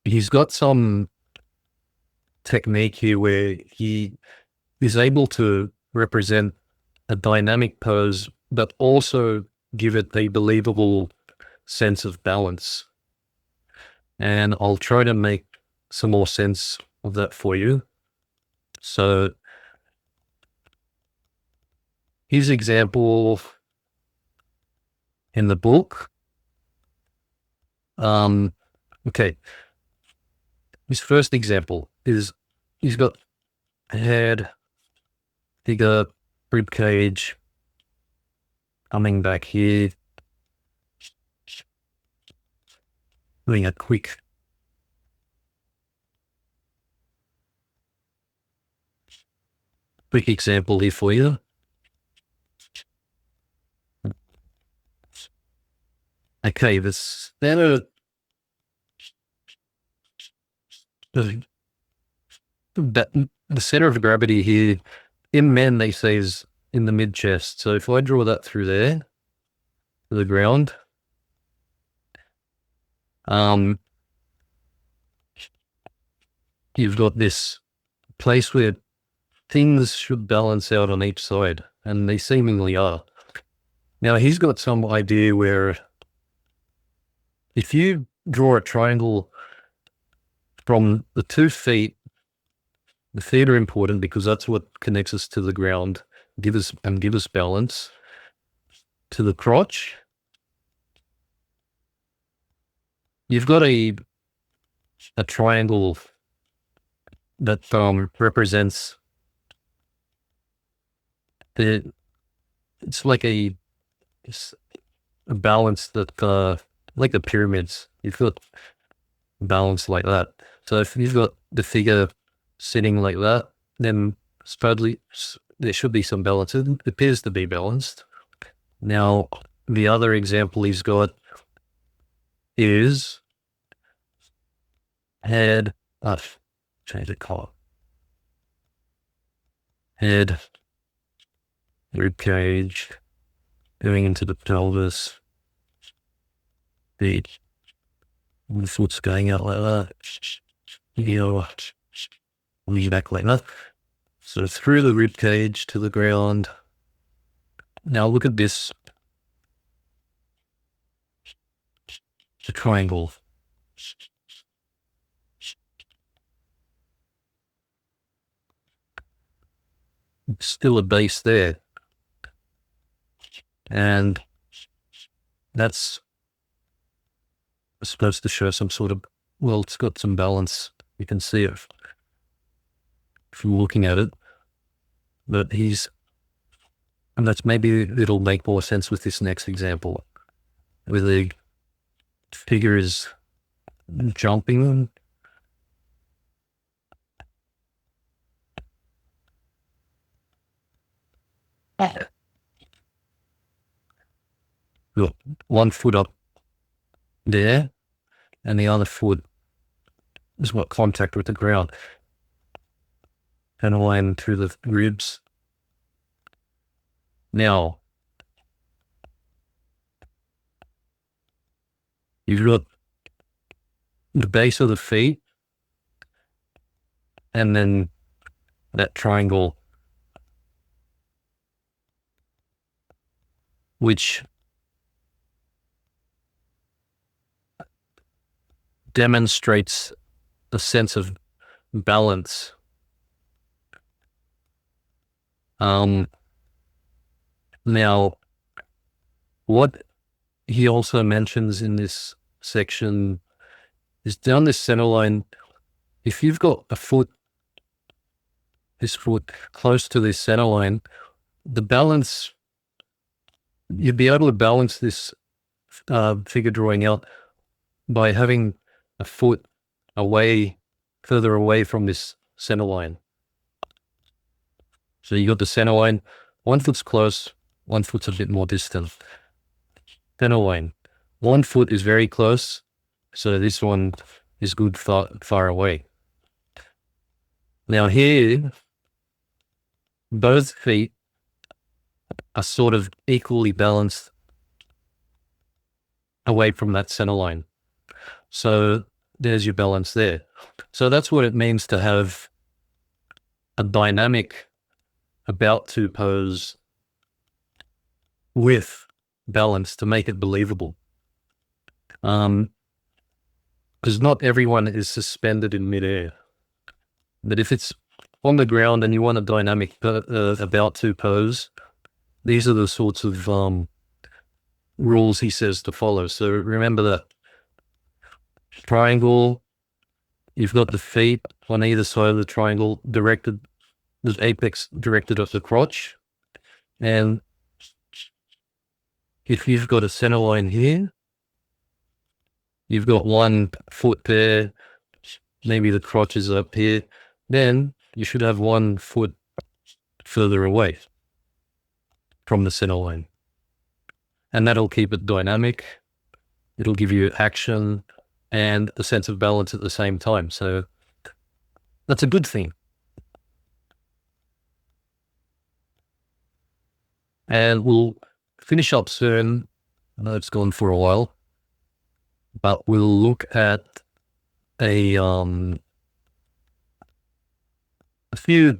he's got some technique here where he is able to represent a dynamic pose, but also give it a believable sense of balance. And I'll try to make some more sense of that for you. So his example in the book, okay, his first example is he's got head, figure, rib cage, coming back here, doing a quick example here for you. Okay, the center, the center of gravity here in men, they say, is in the mid chest. So if I draw that through there to the ground, You've got this place where things should balance out on each side, and they seemingly are. Now, he's got some idea where if you draw a triangle from the 2 feet, the feet are important because that's what connects us to the ground, give us balance, to the crotch. You've got a triangle that represents it's like a balance that like the pyramids. You've got balance like that. So if you've got the figure sitting like that, then supposedly there should be some balance. It appears to be balanced. Now, the other example he's got is head, change the color. Head, rib cage, going into the pelvis, feet, the foot's going out like that, knee back like that. So through the rib cage to the ground. Now look at this, the triangle. Still a base there. And that's supposed to show some sort of, well, it's got some balance. You can see it if you're looking at it. But and that's maybe it'll make more sense with this next example, where the figure is jumping. Look, 1 foot up there, and the other foot is what contact with the ground, and a line through the ribs. Now, you've got the base of the feet, and then that triangle, which demonstrates a sense of balance. Now, what he also mentions in this section is down this center line, if you've got this foot close to this center line, the balance, you'd be able to balance this figure drawing out by having a foot further away from this center line. So you got the center line, 1 foot's close, 1 foot's a bit more distant. Center line, 1 foot is very close, so this one is good far away. Now here, both feet are sort of equally balanced away from that center line. So there's your balance there. So that's what it means to have a dynamic about to pose with balance to make it believable. Because not everyone is suspended in midair. But if it's on the ground and you want a dynamic about to pose, these are the sorts of rules he says to follow. So remember that triangle, you've got the feet on either side of the triangle directed, the apex directed at the crotch. And if you've got a center line here, you've got 1 foot there, maybe the crotch is up here, then you should have 1 foot further away from the center line. And that'll keep it dynamic. It'll give you action and a sense of balance at the same time. So that's a good thing. And we'll finish up soon. I know it's gone for a while. but we'll look at a few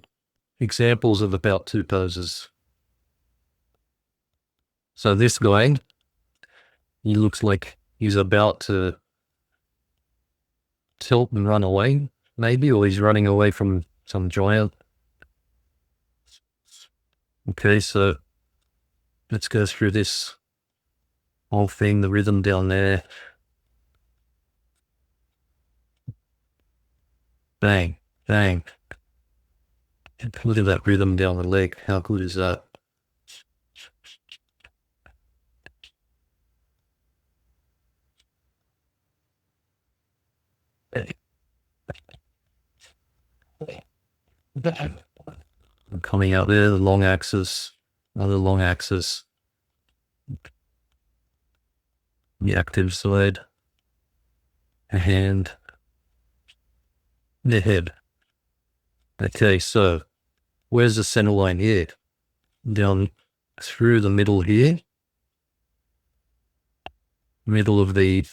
examples of about two poses. So this guy, he looks like he's about to tilt and run away, maybe, or he's running away from some giant. Okay, so let's go through this whole thing, the rhythm down there. Bang, bang. Look at that rhythm down the leg. How good is that? Coming out there, the long axis, another long axis, the active side, and the head. Okay, so where's the center line here? Down through the middle here, middle of the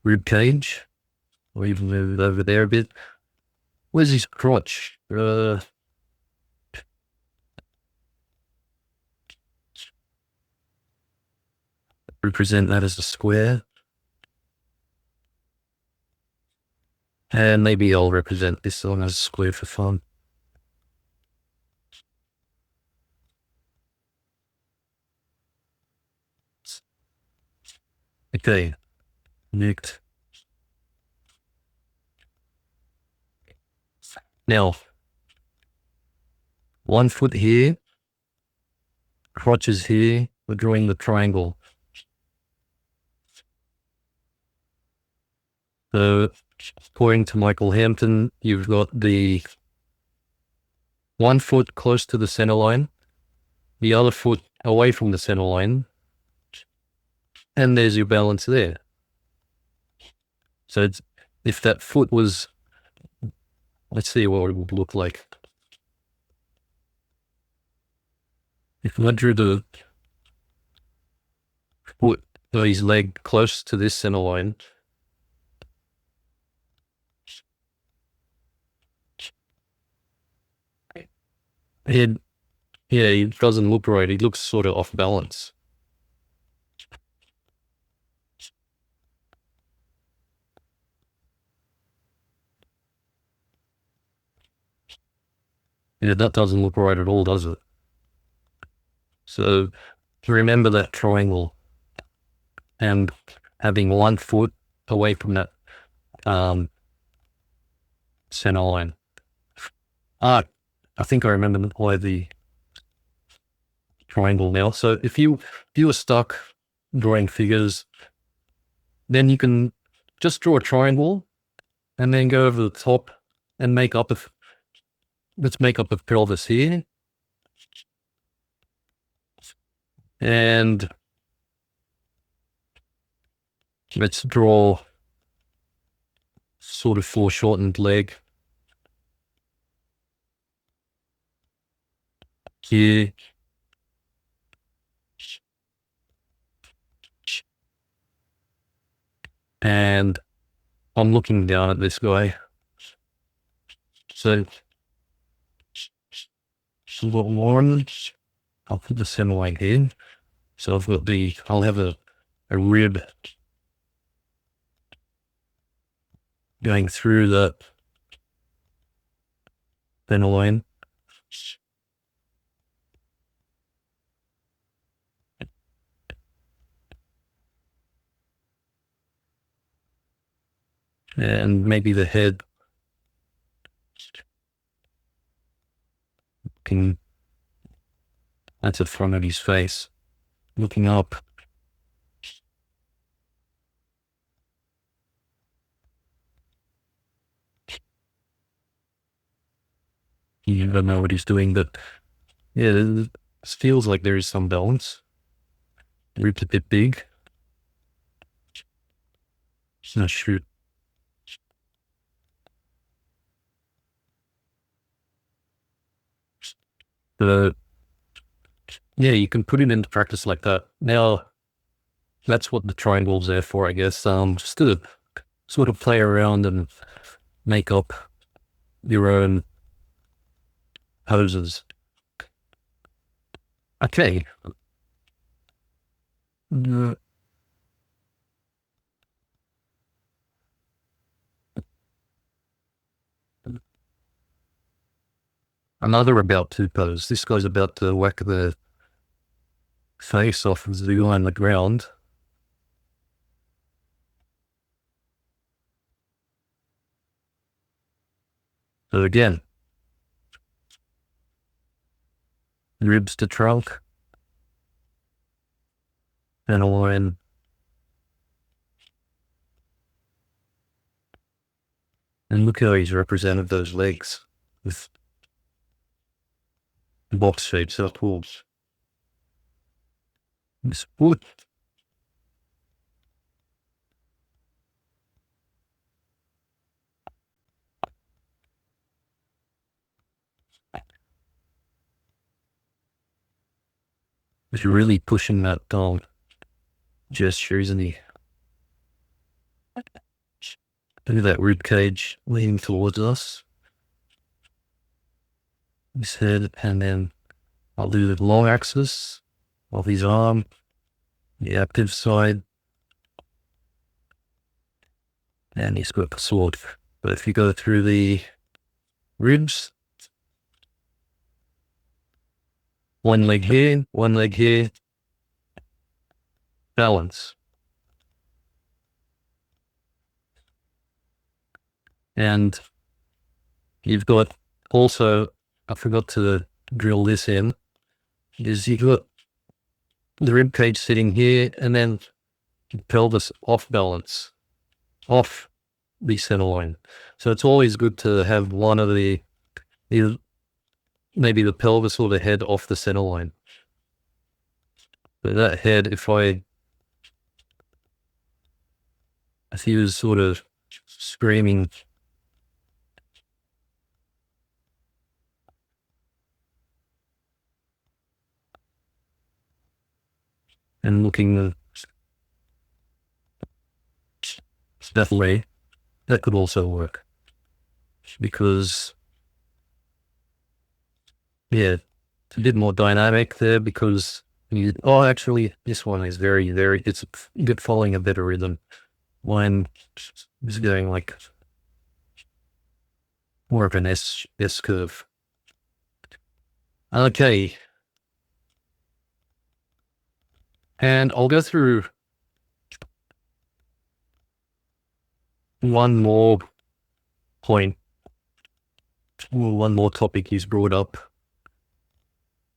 rib cage, or even move it over there a bit. Where's his crotch? Represent that as a square. And maybe I'll represent this one as a square for fun. Okay, next. Now, 1 foot here, crotch is here, we're drawing the triangle. So, according to Michael Hampton, you've got the 1 foot close to the center line, the other foot away from the center line, and there's your balance there. So if that foot was, let's see what it would look like. If I drew the foot, or his leg close to this center line, it doesn't look right. It looks sort of off balance. Yeah, that doesn't look right at all, does it? So remember that triangle and having 1 foot away from that center line. I think I remember why the triangle now. So if you were stuck drawing figures, then you can just draw a triangle and then go over the top and let's make up a pelvis here. And let's draw sort of foreshortened leg here. And I'm looking down at this guy. So one, I'll put the center line here. So I've got I'll have a rib going through the center line. And maybe the head that's the front of his face, looking up. You don't know what he's doing, but yeah, this feels like there is some balance. Ribs a bit big. No, shoot. Yeah, you can put it into practice like that. Now, that's what the triangle's there for, I guess. Just to sort of play around and make up your own poses. Okay. Another about to pose. This guy's about to whack the face off of the guy on the ground. So again, ribs to trunk, and a line. And look how he's represented those legs with box shapes, so cool. This foot. He's really pushing that gesture, isn't he? Look at that rib cage leaning towards us. His head, and then I'll do the long axis of his arm, the active side, and he's got the sword. But if you go through the ribs, one leg here, balance. And you've got also, I forgot to drill this in, is you've got the rib cage sitting here, and then pelvis off balance, off the center line. So it's always good to have one of the, maybe the pelvis or the head off the center line. But that head, if he was sort of screaming, and looking that way, that could also work. Because, yeah, it's a bit more dynamic there, because actually, this one is very, it's a bit following a better rhythm. Mine is going like more of an S curve. Okay. And I'll go through one more point, or one more topic he's brought up,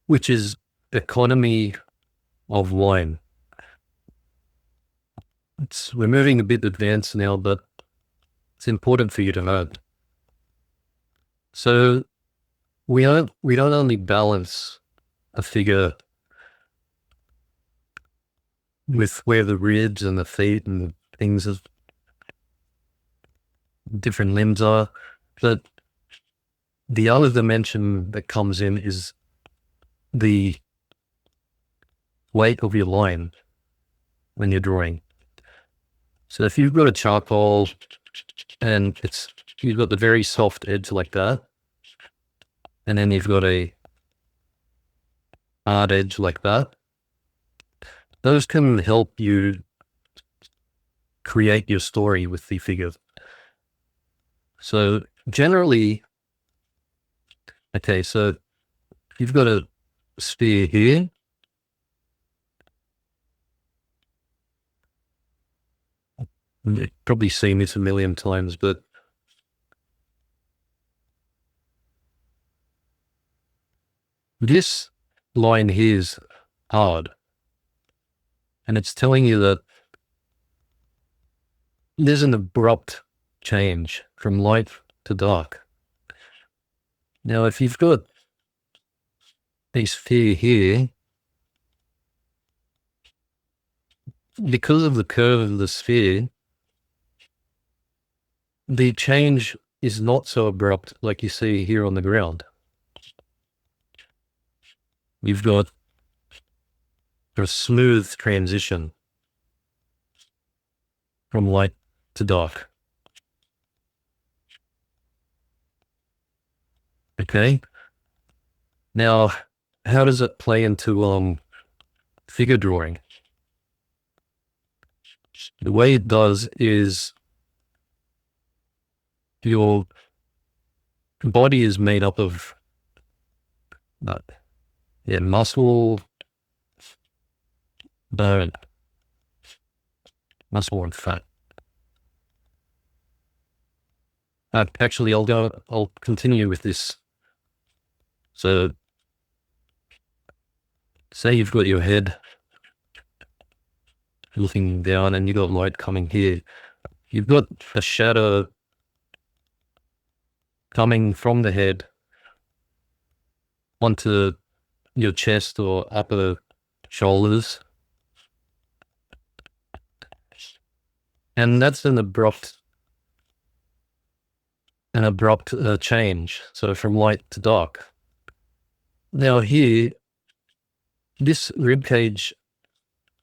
which is economy of line. We're moving a bit advanced now, but it's important for you to know. So we don't only balance a figure with where the ribs and the feet and the things of different limbs are, but the other dimension that comes in is the weight of your line when you're drawing. So if you've got a charcoal and you've got the very soft edge like that, and then you've got a hard edge like that, those can help you create your story with the figure. So generally, okay, so you've got a sphere here, you've probably seen this a million times, but this line here is hard, and it's telling you that there's an abrupt change from light to dark. Now, if you've got a sphere here, because of the curve of the sphere, the change is not so abrupt like you see here on the ground. You've got a smooth transition. from light to dark. Okay. Now, how does it play into figure drawing? The way it does is your body is made up of muscle, bone, muscle and fat. Actually, I'll continue with this. So, say you've got your head looking down and you've got light coming here. You've got a shadow coming from the head onto your chest or upper shoulders. And that's an abrupt change. So from light to dark. Now here, this rib cage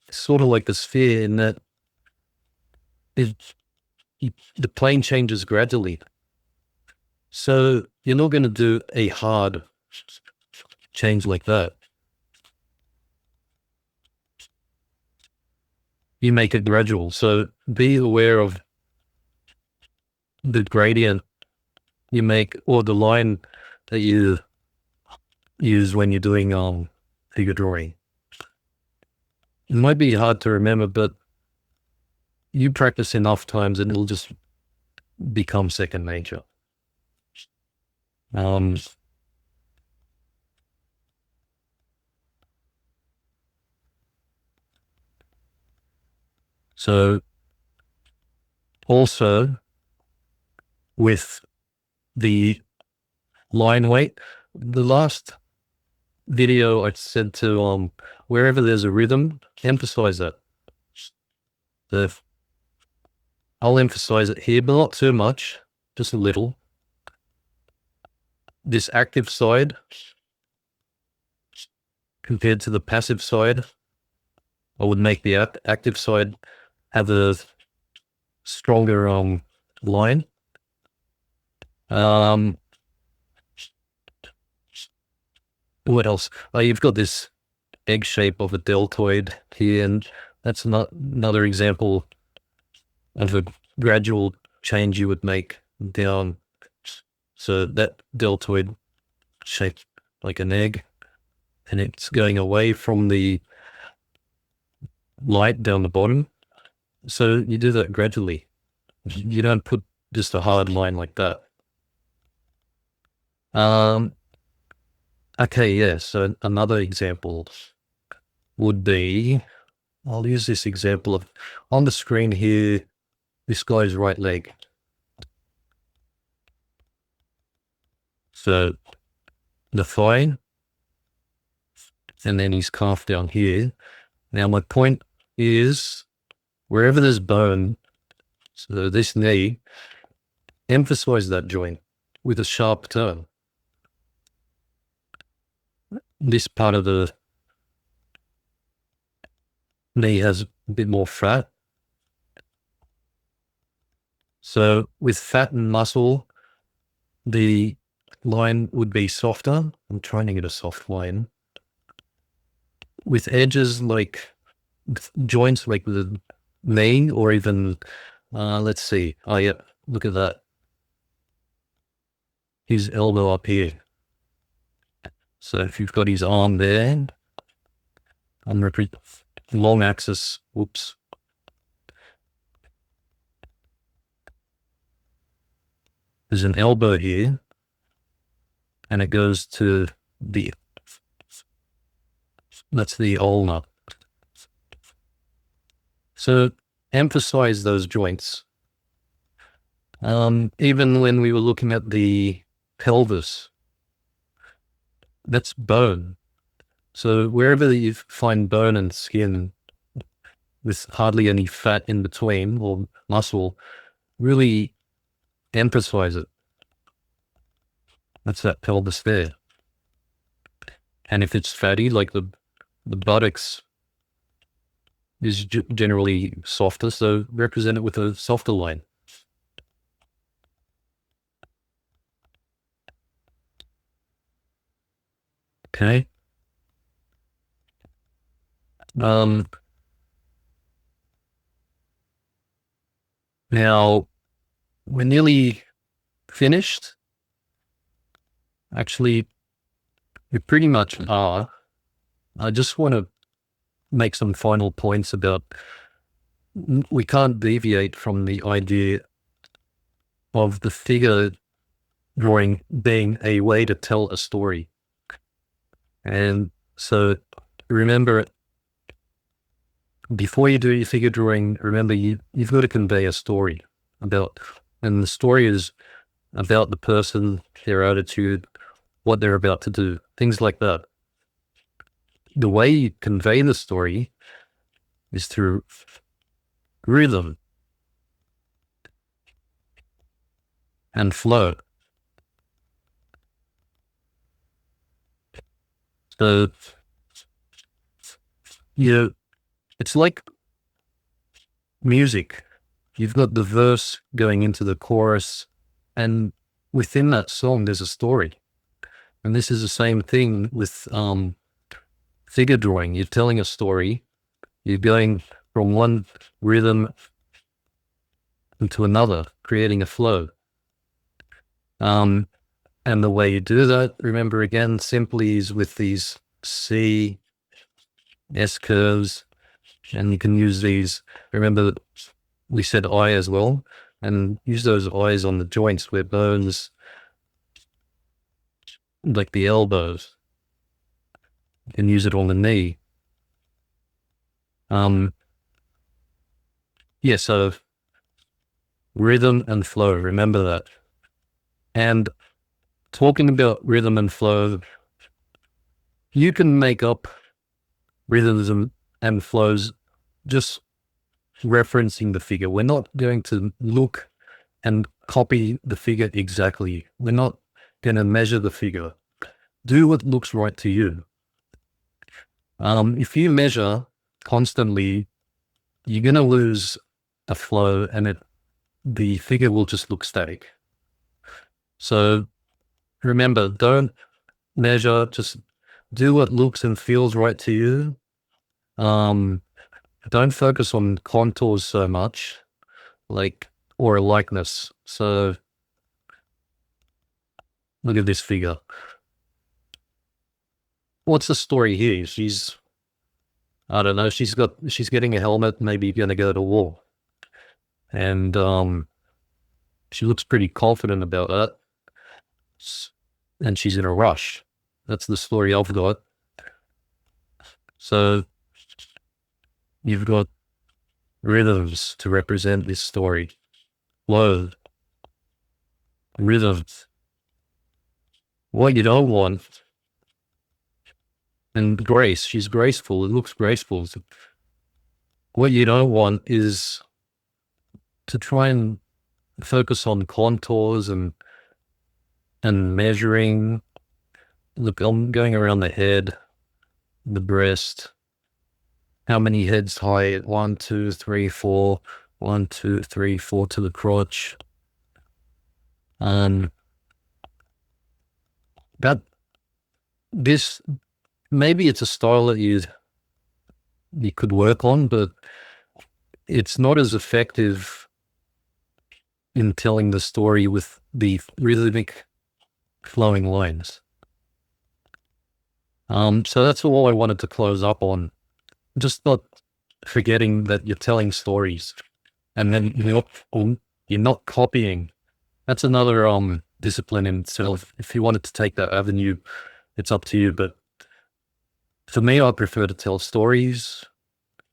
is sort of like the sphere in that the plane changes gradually. So you're not going to do a hard change like that. You make it gradual. So be aware of the gradient you make or the line that you use when you're doing figure drawing. It might be hard to remember, but you practice enough times and it'll just become second nature. So also with the line weight, the last video I said to wherever there's a rhythm, emphasize that. So I'll emphasize it here, but not too much, just a little. This active side compared to the passive side, I would make the active side have a stronger line. What else? You've got this egg shape of a deltoid here, and that's another example of a gradual change you would make down. So that deltoid shaped like an egg, and it's going away from the light down the bottom. So you do that gradually. You don't put just a hard line like that. Okay, yeah, so another example would be, I'll use this example of, on the screen here, this guy's right leg. So the thigh, and then his calf down here. Now my point is, wherever there's bone, so this knee, emphasize that joint with a sharp turn. This part of the knee has a bit more fat. So with fat and muscle, the line would be softer. I'm trying to get a soft line. With edges like joints like the knee or even, let's see. Oh yeah, look at that. His elbow up here. So if you've got his arm there, I'm long axis, whoops. There's an elbow here, and it goes to that's the ulna. So emphasize those joints. Even when we were looking at the pelvis, that's bone. So wherever you find bone and skin with hardly any fat in between or muscle, really emphasize it. That's that pelvis there. And if it's fatty, like the buttocks, is generally softer, so represent it with a softer line. Okay. Now we're nearly finished. Actually, we pretty much are. I just want to make some final points about we can't deviate from the idea of the figure drawing being a way to tell a story. And so remember, before you do your figure drawing, remember you've got to convey a story about, and the story is about the person, their attitude, what they're about to do, things like that. The way you convey the story is through rhythm and flow. So, it's like music. You've got the verse going into the chorus, and within that song, there's a story. And this is the same thing with figure drawing. You're telling a story. You're going from one rhythm into another, creating a flow. And the way you do that, remember again, simply is with these C, S curves, and you can use these. Remember, we said I as well, and use those eyes on the joints where bones, like the elbows, you can use it on the knee. So rhythm and flow, remember that. And talking about rhythm and flow, you can make up rhythms and flows just referencing the figure. We're not going to look and copy the figure exactly. We're not going to measure the figure. Do what looks right to you. If you measure constantly, you're going to lose a flow and the figure will just look static. So remember, don't measure, just do what looks and feels right to you. Don't focus on contours so much, or a likeness. So look at this figure. What's the story here? I don't know, she's getting a helmet, maybe going to go to war. And she looks pretty confident about that. And she's in a rush. That's the story I've got. So you've got rhythms to represent this story. Flow, rhythms. What you don't want, and grace. She's graceful. It looks graceful. What you don't want is to try and focus on contours and measuring. Look, I'm going around the head, the breast. How many heads high? 1, 2, 3, 4. 1, 2, 3, 4 to the crotch. That this, maybe it's a style that you could work on, but it's not as effective in telling the story with the rhythmic flowing lines. So that's all I wanted to close up on. Just not forgetting that you're telling stories, and then you're not copying. That's another discipline in itself. If you wanted to take that avenue, it's up to you. But for me, I prefer to tell stories,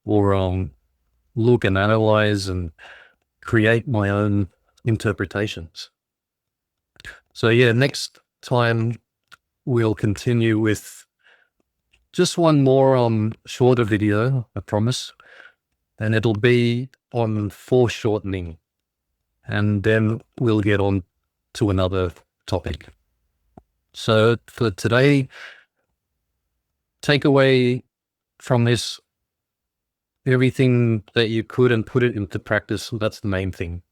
or look and analyze and create my own interpretations. So yeah, next time we'll continue with just one more shorter video, I promise. And it'll be on foreshortening. And then we'll get on to another topic. So for today, takeaway from this, everything that you could and put it into practice. That's the main thing.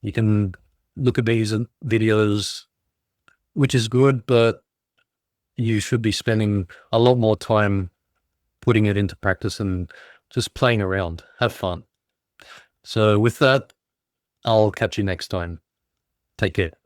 You can look at these videos, which is good, but you should be spending a lot more time putting it into practice and just playing around. Have fun. So with that, I'll catch you next time. Take care.